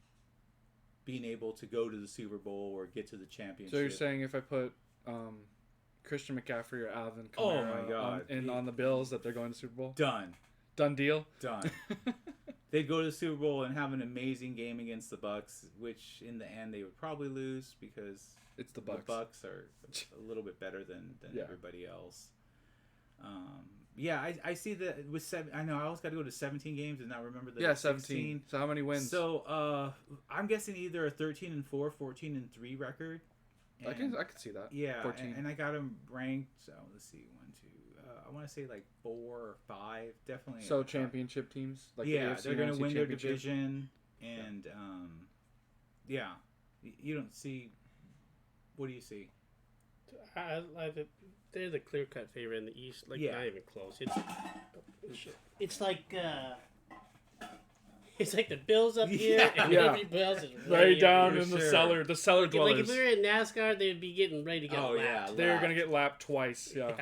being able to go to the Super Bowl or get to the championship. So you're saying if I put Christian McCaffrey or Alvin Oh Kamara my God. on the Bills that they're going to Super Bowl? Done. Done deal? Done. They'd go to the Super Bowl and have an amazing game against the Bucks, which in the end they would probably lose because It's the Bucks. Bucks are a little bit better than Yeah. everybody else. I see that with 7. I know I always got to go to 17 games and not remember the 17. So how many wins? So I'm guessing either a 13-4, 14-3 record. I can see that. Yeah, 14. and I got them ranked. So let's see, 1, 2. I want to say like 4 or 5, definitely. So championship teams, like yeah, the AFC, they're going to NFC win their championship? division, and you don't see. What do you see? They're the clear-cut favorite in the East. Like, Yeah. not even close. It's like it's like the Bills up here, and Yeah. everybody else is Right down for in the sure. cellar. The cellar Like dwellers. if we were in NASCAR, they'd be getting ready to get Oh, yeah. lapped. They're lapped. going to get lapped twice. Yeah.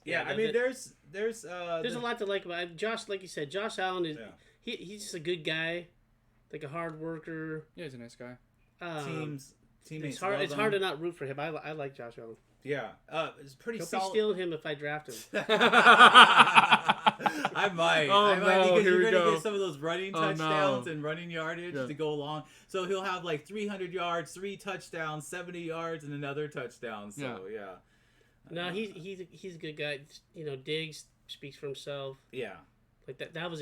Yeah, Yeah, I mean, the- there's There's a lot to like about it. Josh. Like you said, Josh Allen is he's just a good guy, like a hard worker. Yeah, he's a nice guy. teammates. It's hard. love It's him. hard to not root for him. I like Josh Allen. Yeah, it's pretty Don't be solid. stealing him if I draft him. I might. Oh, I might no, because here you're we gonna go. get some of those running Oh, touchdowns no. and running yardage Yeah. to go along. So he'll have like 300 yards, 3 touchdowns, 70 yards, and another touchdown. So yeah. No, he's a good guy. You know, Diggs speaks for himself. Yeah, Like that was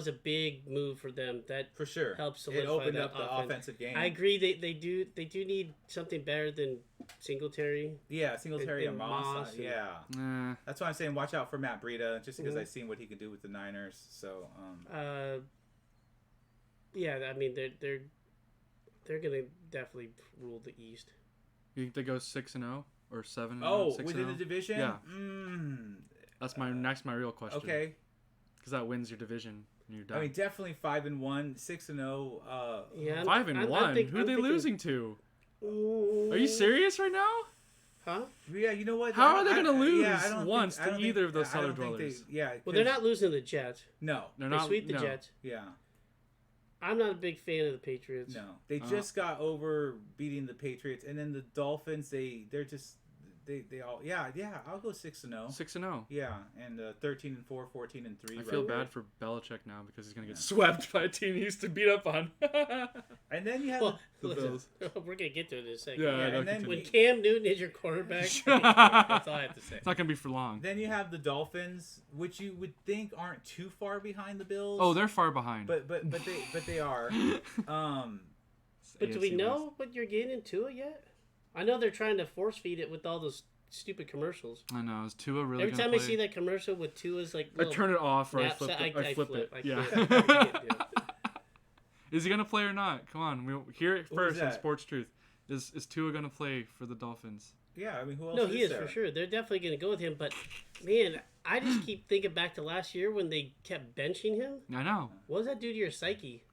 a big move for them. That for sure. helped It solidify opened that up the offense. offensive game. I agree. They do need something better than Singletary. Yeah, Singletary and and Moss. Moss and- Yeah. That's why I'm saying watch out for Matt Breida, just because Mhm. I've seen what he can do with the Niners. So, Yeah, I mean they're gonna definitely rule the East. You think they go 6-0 or 7-0? oh, 6-0? within the division? Yeah. Mm, That's my real question. okay. Because that wins your division and you're done. I mean, definitely 5-1, 6-0. Yeah, 5-1. Who are they losing to? Are you serious right now? Huh? Yeah, you know what? How are they going to lose yeah, I don't once think- I to don't either think- of those I cellar don't think dwellers? yeah. Well, they're 'cause- not losing the Jets. No. They're They not. sweep the no. Jets. Yeah. I'm not a big fan of the Patriots. No. They just got over beating the Patriots, and then the Dolphins. They're just they all I'll go 6-0. 6-0. Yeah, and 13-4, 14-3. I feel right? bad for Belichick now because he's gonna get swept by a team he used to beat up on. And then you have Well, The listen, Bills. we're gonna get to it in a second. Yeah, and no, then continue. When Cam Newton is your quarterback, that's all I have to say. It's not gonna be for long. then you have the Dolphins, which you would think aren't too far behind the Bills. Oh, they're far behind. but they are. But do we know what you're getting into it yet? I know they're trying to force feed it with all those stupid commercials. I know. Is Tua really? Every gonna time play? I see that commercial with Tua's like, I turn it off or I naps, flip it. I flip it. I Yeah. can't do it. Is he gonna play or not? Come on, we hear it Who's first on that? Sports Truth. Is Tua gonna play for the Dolphins? Yeah, I mean, who else? No, he is there? for sure. They're definitely going to go with him. But man, I just keep thinking back to last year when they kept benching him. I know. What does that do to your psyche?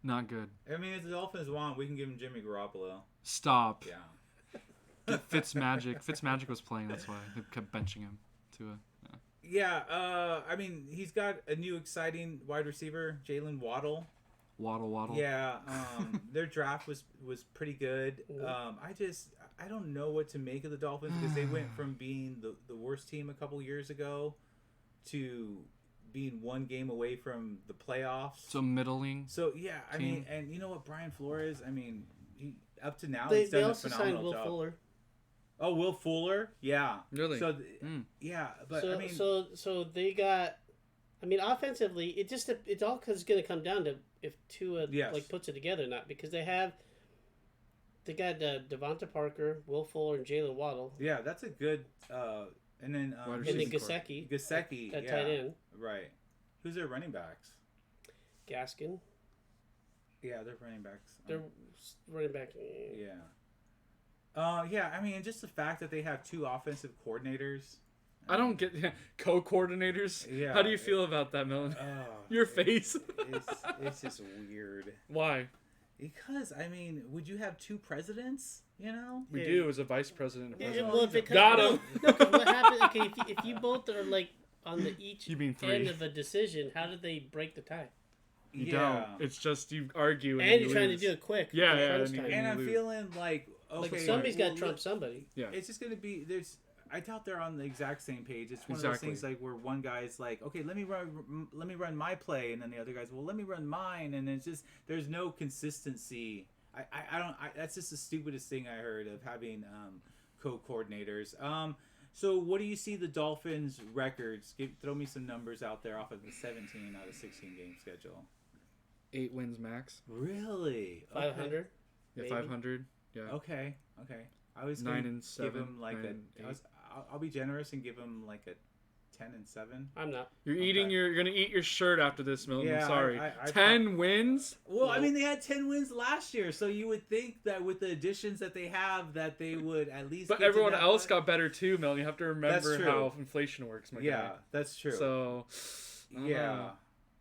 Not good. I mean, if the Dolphins want, we can give him Jimmy Garoppolo. Stop. Yeah. Get Fitzmagic. Fitzmagic was playing. That's why they kept benching him. Tua. Yeah. Yeah, I mean, he's got a new exciting wide receiver, Jalen Waddle. Waddle. Yeah, their draft was pretty good. I don't know what to make of the Dolphins because they went from being the worst team a couple years ago to being one game away from the playoffs. So middling. So yeah, I team. mean, and you know what, Brian Flores, I mean, he up to now They he's done a also signed phenomenal Will job. Fuller. Oh, Will Fuller, yeah, Really? So yeah, but So, I mean, so they got. I mean, offensively, it's all because it's going to come down to if Tua Yes. like puts it together or not, because they got Devonta Parker, Will Fuller, and Jalen Waddle, yeah, that's a good. And then Wide and then Receiving core. Gesicki, Gesicki, at yeah, tight end, right. Who's their running backs? Gaskin. Yeah, they're running backs. They're running back. Yeah. Yeah, I mean, just the fact that they have two offensive coordinators. I don't get co-coordinators. Yeah. How do you feel about that, Milton? Oh, Your face. it's just weird. Why? Because, I mean, would you have two presidents, you know? We Yeah. do as a vice president. Yeah, Well, well, if it Got comes- him. No, 'cause what happens? Okay, if you both are like on the each You mean end 3? of a decision, how did they break the tie? You Yeah. don't. It's just you argue and, And then you're you trying to lose. do it quick. Yeah, in yeah, crunch and you- time. And I'm lose. feeling like, okay. Like somebody's got to well, trump somebody. Yeah. It's just going to be, I doubt they're on the exact same page. It's one of those Exactly. things like where one guy's like, okay, let me run my play, and then the other guy's, well, let me run mine, and it's just there's no consistency. I don't. That's just the stupidest thing I heard of having co-coordinators. So what do you see the Dolphins' records? Throw me some numbers out there off of the 17 out of 16 game schedule. 8 wins max. Really? 500. Yeah, Maybe. 500. Yeah. Okay. I was 9 gonna and 7. give him like 9 and 8. I'll be generous and give him like a 10-7. I'm not. You're gonna eat your shirt after this, Milton. Yeah, I'm sorry. I 10 wins. Well, I No. mean, they had 10 wins last year, so you would think that with the additions that they have, that they would at least. But get to everyone that else point. got better too, Milton. You have to remember true. how inflation works, my Yeah, guy. that's true. So, I don't yeah, know.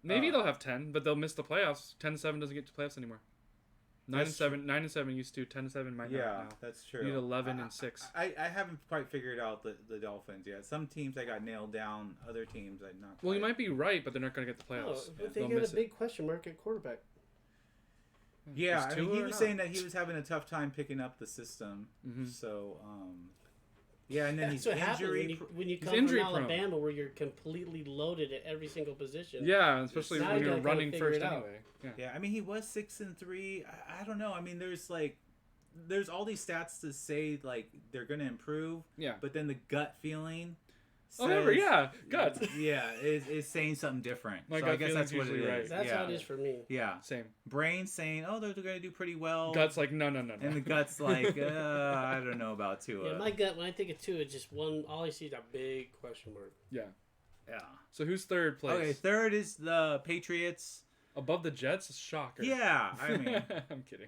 Maybe Uh, they'll have 10, but they'll miss the playoffs. 10-7 doesn't get to playoffs anymore. 9-7. 9-7 used to. 10-7 might yeah, not now. that's true. You need 11 and 6. I haven't quite figured out the Dolphins yet. Some teams I got nailed down. Other teams I not. Well, you quite. might be right, but they're not going to get the Oh, playoffs. but they They'll got a miss it. big question mark at quarterback. Yeah, Is I mean, Tua he or was not? saying that he was having a tough time picking up the system. Mhm. So, yeah, and then That's he's what happens injury. when you he's come from injury prone. Alabama, where you're completely loaded at every single position. Yeah, especially Now when you you're gotta kinda running figure first it out. anyway. Yeah. Yeah, I mean, he was 6-3. I don't know. I mean, there's all these stats to say like they're gonna improve, Yeah. but then the gut feeling. Oh, never. says- Yeah. Guts. Yeah, is saying something different. My so gut I guess feeling's that's what it usually right. is. That's yeah. how it is for me. Yeah, Same. brain saying, "Oh, they're gonna do pretty well." Guts like no. and the guts like, I don't know about Tua. Yeah, my gut when I think of two, it's just one. All I see is a big question mark. Yeah. Yeah. So who's third place? Okay, third is the Patriots. Above the Jets? Shocker. Yeah, I mean, I'm kidding.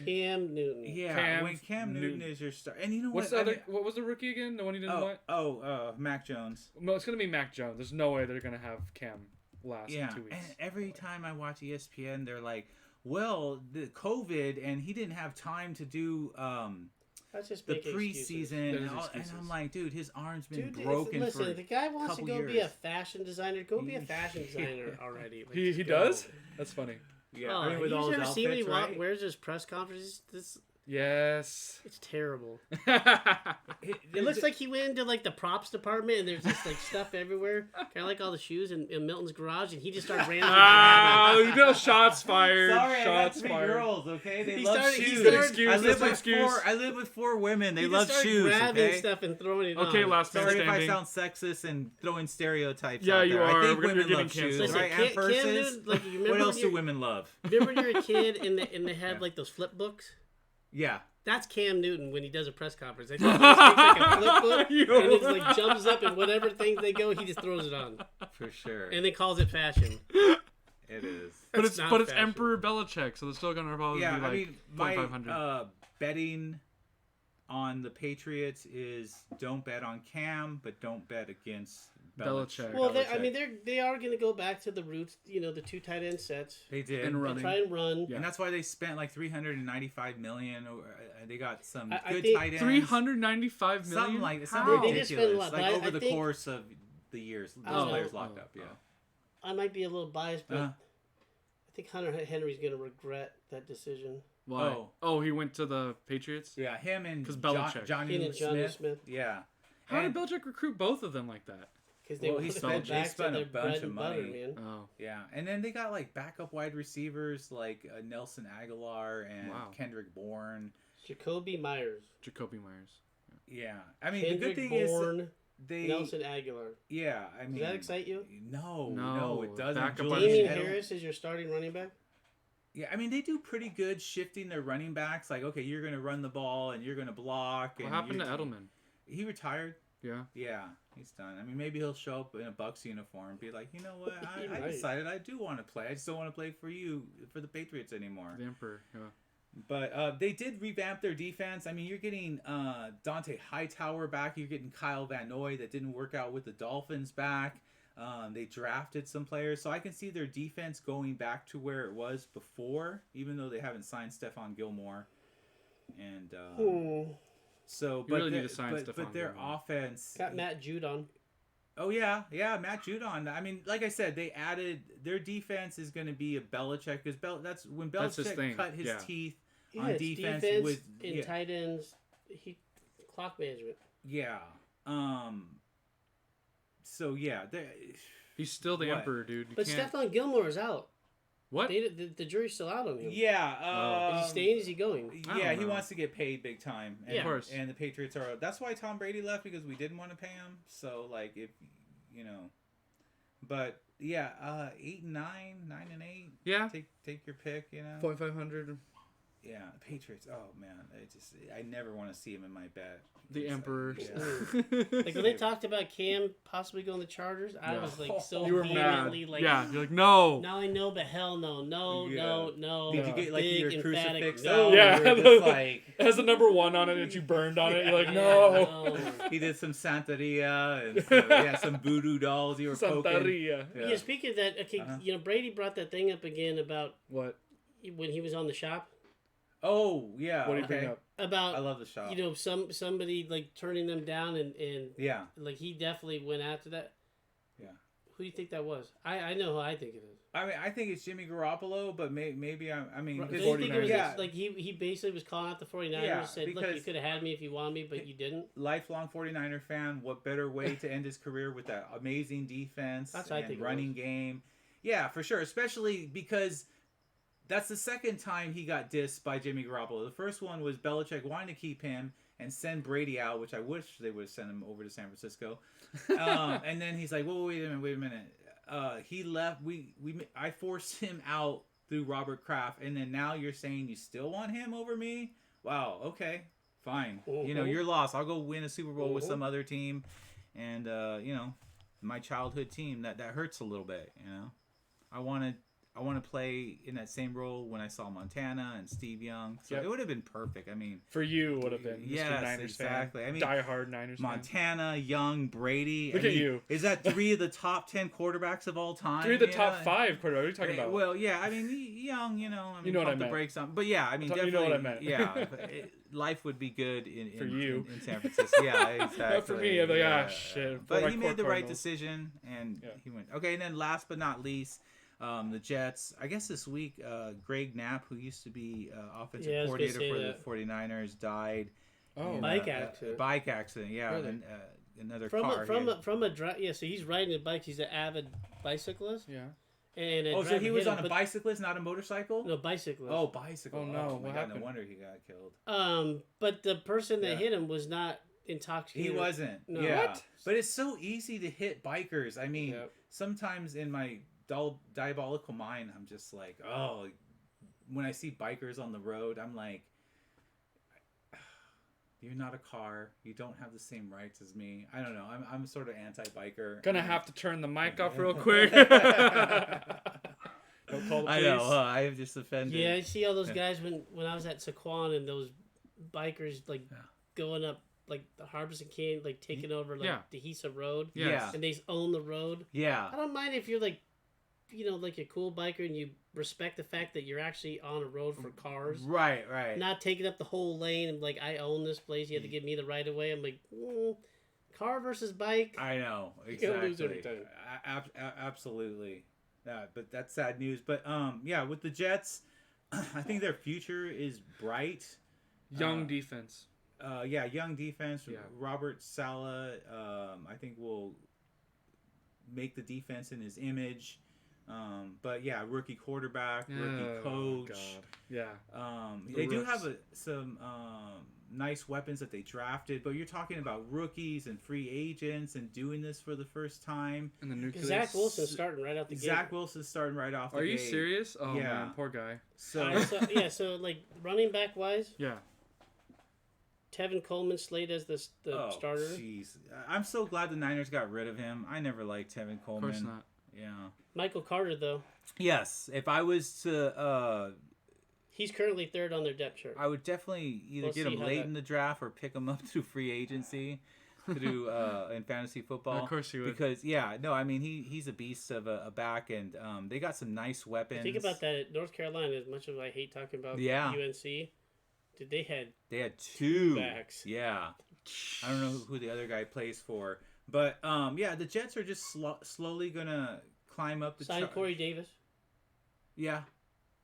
Cam Newton. yeah. When Cam Newton is your star, and you know What's what? the other? What was the rookie again? The one you didn't want? Mac Jones. No, it's gonna be Mac Jones. There's no way they're gonna have Cam last Yeah, 2 weeks. and every time I watch ESPN, they're like, "Well, the COVID, and he didn't have time to do." That's just the making excuses. preseason, That is and excuses. I'm like, dude, his arm's been Dude, broken listen, for the guy wants to couple go be years. a fashion designer. Go be a fashion designer already. Like, He just does? go. That's funny. Yeah, Oh, I mean, with you all his ever see when he outfits, right? wears his press conferences? Yes. It's terrible. It It looks like he went into like the props department and there's just like stuff everywhere, kind of like all the shoes in Milton's garage, and he just started randomly Oh, you know, shots fired. Sorry, I got shots 3 fired. girls. Okay, they He love started- he shoes. started- Excuse, I that's live an with excuse. 4. I live with 4 women. They He love just started shoes. grabbing Okay. stuff and throwing it Okay, on. last man Sorry if I standing. sound sexist and throwing stereotypes. Yeah, out you there. are. I think You're women getting love shoes, canceled. Listen, right? Cam- And purses. Cam, dude, like, you remember What when else do you're- women love? Remember when you were a kid and they had Yeah. like those flip books? Yeah. That's Cam Newton when he does a press conference. He just takes like a flip book Yo. and it just like jumps up and whatever things they go, he just throws it on For sure. and then calls it fashion. It is. But That's it's not but it's fashion. Emperor Belichick, so it's still gonna probably Yeah, be like I mean, my 4,500. betting on the Patriots is don't bet on Cam, but don't bet against Belichick. Well, they are going to go back to the roots. You know, the 2 tight end sets. They did. And They'll running. try and run. Yeah. And that's why they spent like $395 million. They got some I good think tight ends. 395 million. Something like How? something They just spend a ridiculous. lot, Like but I over the think- course of the years, I those don't players know. locked up. Yeah. I might be a little biased, but Uh, I think Hunter Henry's going to regret that decision. Why? Oh. Oh, he went to the Patriots. yeah, him and 'Cause Belichick. Johnny He and Johnny Smith. Smith. Yeah. How And- did Belichick recruit both of them like that? Because they Well, he want to spent- go they back to spent a their bunch bread of and butter, money. man. Oh, Yeah, and then they got like backup wide receivers like Nelson Aguilar and Wow. Kendrick Bourne. Jacoby Myers. Jacoby Myers. Yeah, I mean the Kendrick good thing Bourne, is they. Nelson Aguilar. Yeah, I mean. Does that excite you? No, No, it doesn't. backup Julian wide Damien receiver. Harris is your starting running back? Yeah, I mean they do pretty good shifting their running backs. Like, okay, you're gonna run the ball and you're gonna block. What and happened to you're- Edelman? He retired. Yeah. Yeah, he's done. I mean, maybe he'll show up in a Bucks uniform and be like, you know what? He I might. decided I do want to play. I just don't want to play for the Patriots anymore. The Emperor. Yeah. But they did revamp their defense. I mean, you're getting Dante Hightower back. You're getting Kyle Van Noy that didn't work out with the Dolphins back. They drafted some players. So I can see their defense going back to where it was before, even though they haven't signed Stephon Gilmore. And so, You but, really need their- to sign but Stephon their Gilmore. offense... Got Matt Judon. Oh, yeah, Matt Judon. I mean, like I said, they added... Their defense is going to be a Belichick, because that's when That's his Belichick thing, cut his yeah. teeth Yeah, on it's defense, defense with... and yeah. tight ends. Clock management. Yeah. So yeah, He's still the What? Emperor, dude. You But can't... Stephon Gilmore is out. What? The jury's still out on him. yeah. Is he staying? Is he going? I Yeah, don't he know. wants to get paid big time. And, Yeah. Of course. And the Patriots are. That's why Tom Brady left, because we didn't want to pay him. So like, if you know, but yeah, 8 and 9, 9 and 8. Yeah. Take your pick. You know. 4,500. Yeah, Patriots. Oh man, I never want to see him in my bet. The It's Emperor. yeah. Like when they talked about Cam possibly going to the Chargers, I Yeah. was like so You were mad. vehemently like, Yeah. You're like, no. now I know, but hell no, no, Yeah. no, no. Did you get like Big, your emphatic crucifix no. out? Yeah. You were just like, It has the number 1 on it that you burned on it. You're like, Yeah, no. he did some Santeria and some voodoo dolls you were poking. Santeria. Yeah. Speaking of that, okay, Uh-huh. Brady brought that thing up again about What? when he was on the shop Oh yeah. What do you okay. bring up? I about love the shop. somebody like turning them down and Yeah. like he definitely went after that. Yeah. Who do you think that was? I know who I think it is. I mean, I think it's Jimmy Garoppolo, but maybe I mean, Right, because- do you think it was yeah, just, like he basically was calling out the 49ers Yeah, and said, look, you because- could have had me if you wanted me, but you didn't. lifelong 49er fan. What better way to end his career with that amazing defense That's what I and think it running was. game? Yeah, for sure. Especially because that's the second time he got dissed by Jimmy Garoppolo. The first one was Belichick wanting to keep him and send Brady out, which I wish they would have sent him over to San Francisco. And then he's like, "Whoa, wait a minute. He left. I forced him out through Robert Kraft, and then now you're saying you still want him over me? Wow. Okay, fine. You know, Mhm. you're lost. I'll go win a Super Bowl with Mhm. some other team, and my childhood team. That hurts a little bit. You know, I I want to play in that same role when I saw Montana and Steve Young. So it would have been perfect. I mean, for you, would have been Mr. Yes, Niners exactly. fan. I mean, diehard Niners Montana, Young, Brady. Look at you. Is that 3 of the top 10 quarterbacks of all time? 3 of the top 5 quarterbacks. What are you talking about? Well, yeah. I mean, Young. You know what I meant. The brakes on. But yeah, I mean, definitely. You know what I meant. Yeah, life would be good for you in San Francisco. Yeah, exactly. Not for me. I'm like, shit. But he made the right decision, and he went. Okay, and then last but not least. The Jets, I guess this week, Greg Knapp, who used to be offensive coordinator for the 49ers, died. Oh, bike accident. Bike accident, yeah. Really? And, another from car. From a drive. Yeah, so he's riding a bike. He's an avid bicyclist. Yeah. And so he was on a bicyclist, not a motorcycle? No, bicyclist. Oh, bicycle. Oh no, what happened? No wonder he got killed. But the person that hit him was not intoxicated. He wasn't. No. Yeah. What? But it's so easy to hit bikers. I mean, sometimes in my diabolical mind, I'm just like, oh, when I see bikers on the road, I'm like, you're not a car. You don't have the same rights as me. I don't know. I'm sort of anti-biker. Gonna have to turn the mic off real quick. Don't call the police. I know. I just offended. Yeah, I see all those guys when I was at Saquon and those bikers going up like the Harbison Canyon, like taking over the Hisa Road. Yeah. And they own the road. Yeah. I don't mind if you're like, like a cool biker and you respect the fact that you're actually on a road for cars. Right. Not taking up the whole lane and like, I own this place. You have to give me the right of way. I'm like, car versus bike. I know. Exactly. You're gonna lose every time. Absolutely. But that's sad news. But with the Jets, I think their future is bright. Young defense. Young defense. Yeah. Robert Saleh, I think will make the defense in his image. But rookie quarterback, rookie coach. God. Yeah. They do have some nice weapons that they drafted, but you're talking about rookies and free agents and doing this for the first time. And the nucleus. Zach Wilson's starting right out the gate. Zach Wilson's starting right off the gate. Are you serious? Oh man, poor guy. So like running back wise. Yeah. Tevin Coleman slated as the starter. Jeez, I'm so glad the Niners got rid of him. I never liked Tevin Coleman. Of course not. Yeah. Michael Carter though. Yes, if I was to. He's currently third on their depth chart. I would definitely either get him late in the draft or pick him up through free agency, through in fantasy football. Of course you would. Because he's a beast of a back, and they got some nice weapons. Think about that at North Carolina. As much as I hate talking about UNC. Dude, they had two backs. Yeah. I don't know who the other guy plays for. But, the Jets are just slowly going to climb up the chart. Signed Corey Davis. Yeah.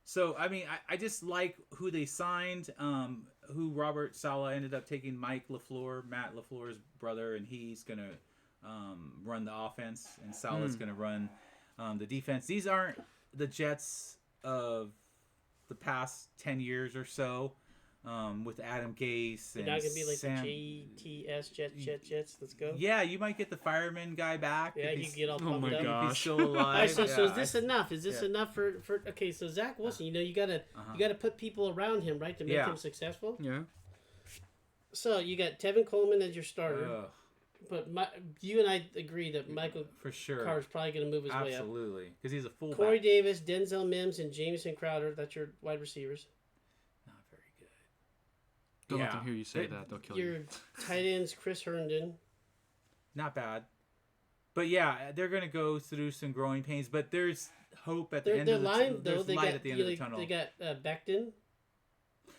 So, I mean, I just like who they signed, who Robert Saleh ended up taking Mike LaFleur, Matt LaFleur's brother, and he's going to run the offense, and Saleh's going to run the defense. These aren't the Jets of the past 10 years or so. With Adam Gase and not gonna be like Sam... the JTS Jets. Let's go. Yeah, you might get the fireman guy back. Yeah, you get all pumped up. If he's still alive. So is this enough? Is this enough for? Okay, so Zach Wilson, you gotta put people around him, right, to make him successful. Yeah. So you got Tevin Coleman as your starter, but you and I agree that Michael for sure Carter's probably gonna move his way up. Absolutely, because he's a fullback. Corey Davis, Denzel Mims, and Jamison Crowder. That's your wide receivers. Don't let them hear you say that. They'll kill you. Your tight ends, Chris Herndon. Not bad. But they're going to go through some growing pains. But there's hope at the end of the tunnel. There's light at the end of the tunnel. They got Becton.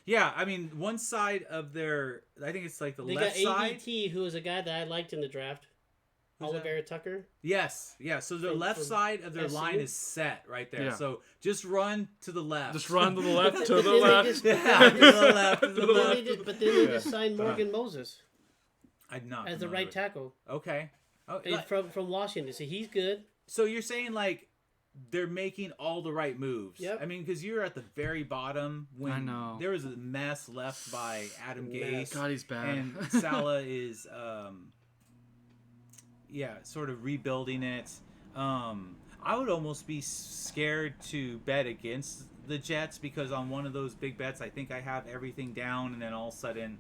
Yeah, I mean, one side of their... I think it's like the left side. They got ADT, who is a guy that I liked in the draft. Oliver Tucker. Yes, yeah. So the left side of their line is set right there. Yeah. So just run to the left. Just run to the left, to the left. To the left, to the left. But then they just signed Morgan Moses. I'm not as the right tackle. Okay. From Washington. So he's good. So you're saying like they're making all the right moves. Yep. I mean, because you're at the very bottom when I know. There was a mess left by Adam Gase. God, he's bad. And Saleh is sort of rebuilding it. I would almost be scared to bet against the Jets because on one of those big bets, I think I have everything down, and then all of a sudden,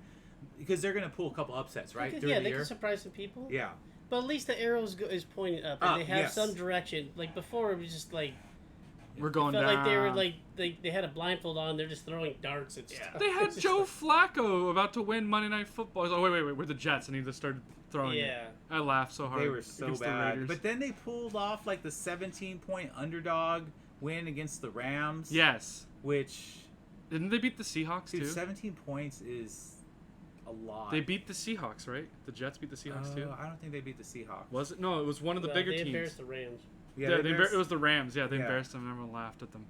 because they're going to pull a couple upsets, right? They can surprise some people. Yeah. But at least the arrow is pointing up, and they have some direction. Like before, it was just like We're It going felt down. like they were like they had a blindfold on. They're just throwing darts and stuff. They had It's just Joe like- Flacco about to win Monday Night Football. I was like, wait, we're the Jets, and he just started throwing it. Yeah. I laughed so hard. They were so against the bad. Raiders. But then they pulled off like the 17-point underdog win against the Rams. Yes. Which, Didn't they beat the Seahawks, dude, too? 17 points is a lot. They beat the Seahawks, right? The Jets beat the Seahawks, too? I don't think they beat the Seahawks. Was it? No, it was one of the Well, bigger they teams. embarrassed the Rams. Yeah, Yeah, they it was the Rams. Yeah, they Yeah. embarrassed them. Everyone laughed at them.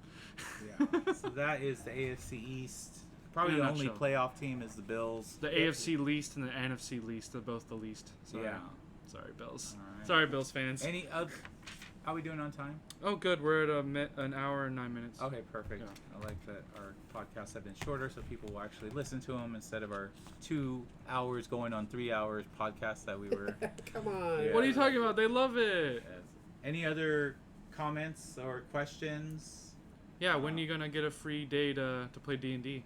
Yeah. So that is the AFC East. Probably In a the only nutshell. playoff team is the Bills. The AFC least and the NFC least. They're both the least. So, Yeah. Sorry, Bills. All right. Sorry, Bills fans. Any other? How are we doing on time? Oh, good. We're at an hour and 9 minutes. Okay, perfect. Yeah. I like that our podcasts have been shorter, so people will actually listen to them instead of our 2 hours going on 3 hours podcast that we were. Come on. Yeah. What are you talking about? They love it. Any other comments or questions? Yeah, when you gonna get a free day to play D&D?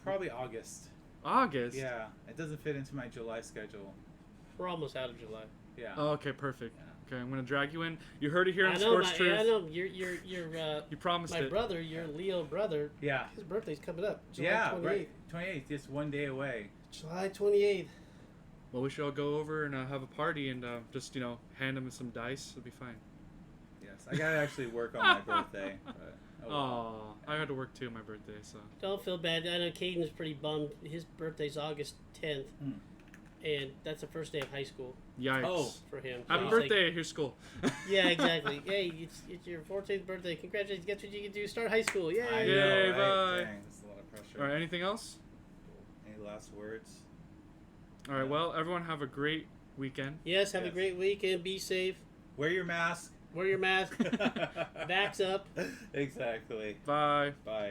Probably August. August? Yeah, it doesn't fit into my July schedule. We're almost out of July. Yeah. Oh, okay, perfect. Yeah. Okay, I'm gonna drag you in. You heard it here on I know, Sports my, Truth. yeah, I know. You're You promised my it. brother, your Leo brother. Yeah. His birthday's coming up. July Yeah, 28th. right. 28th, just one day away. July 28th. Well, we should all go over and have a party and just hand him some dice. It'll be fine. Yes, I gotta actually work on my birthday. But, Oh, I had to work too on my birthday, so. Don't feel bad. I know Caden's pretty bummed. His birthday's August 10th, and that's the first day of high school Yikes. Oh. for him. So Happy he's like- birthday, here's school. yeah, exactly. Hey, it's your 14th birthday. Congratulations. Guess what you can do? Start high school. Yay. I Yay, know, right? bye. Dang, that's a lot of pressure. All right, anything else? Any last words? All right, well, everyone have a great weekend. Yes, have a Yes. great weekend. Be safe. Wear your mask. Wear your mask. Backs up. Exactly. Bye. Bye.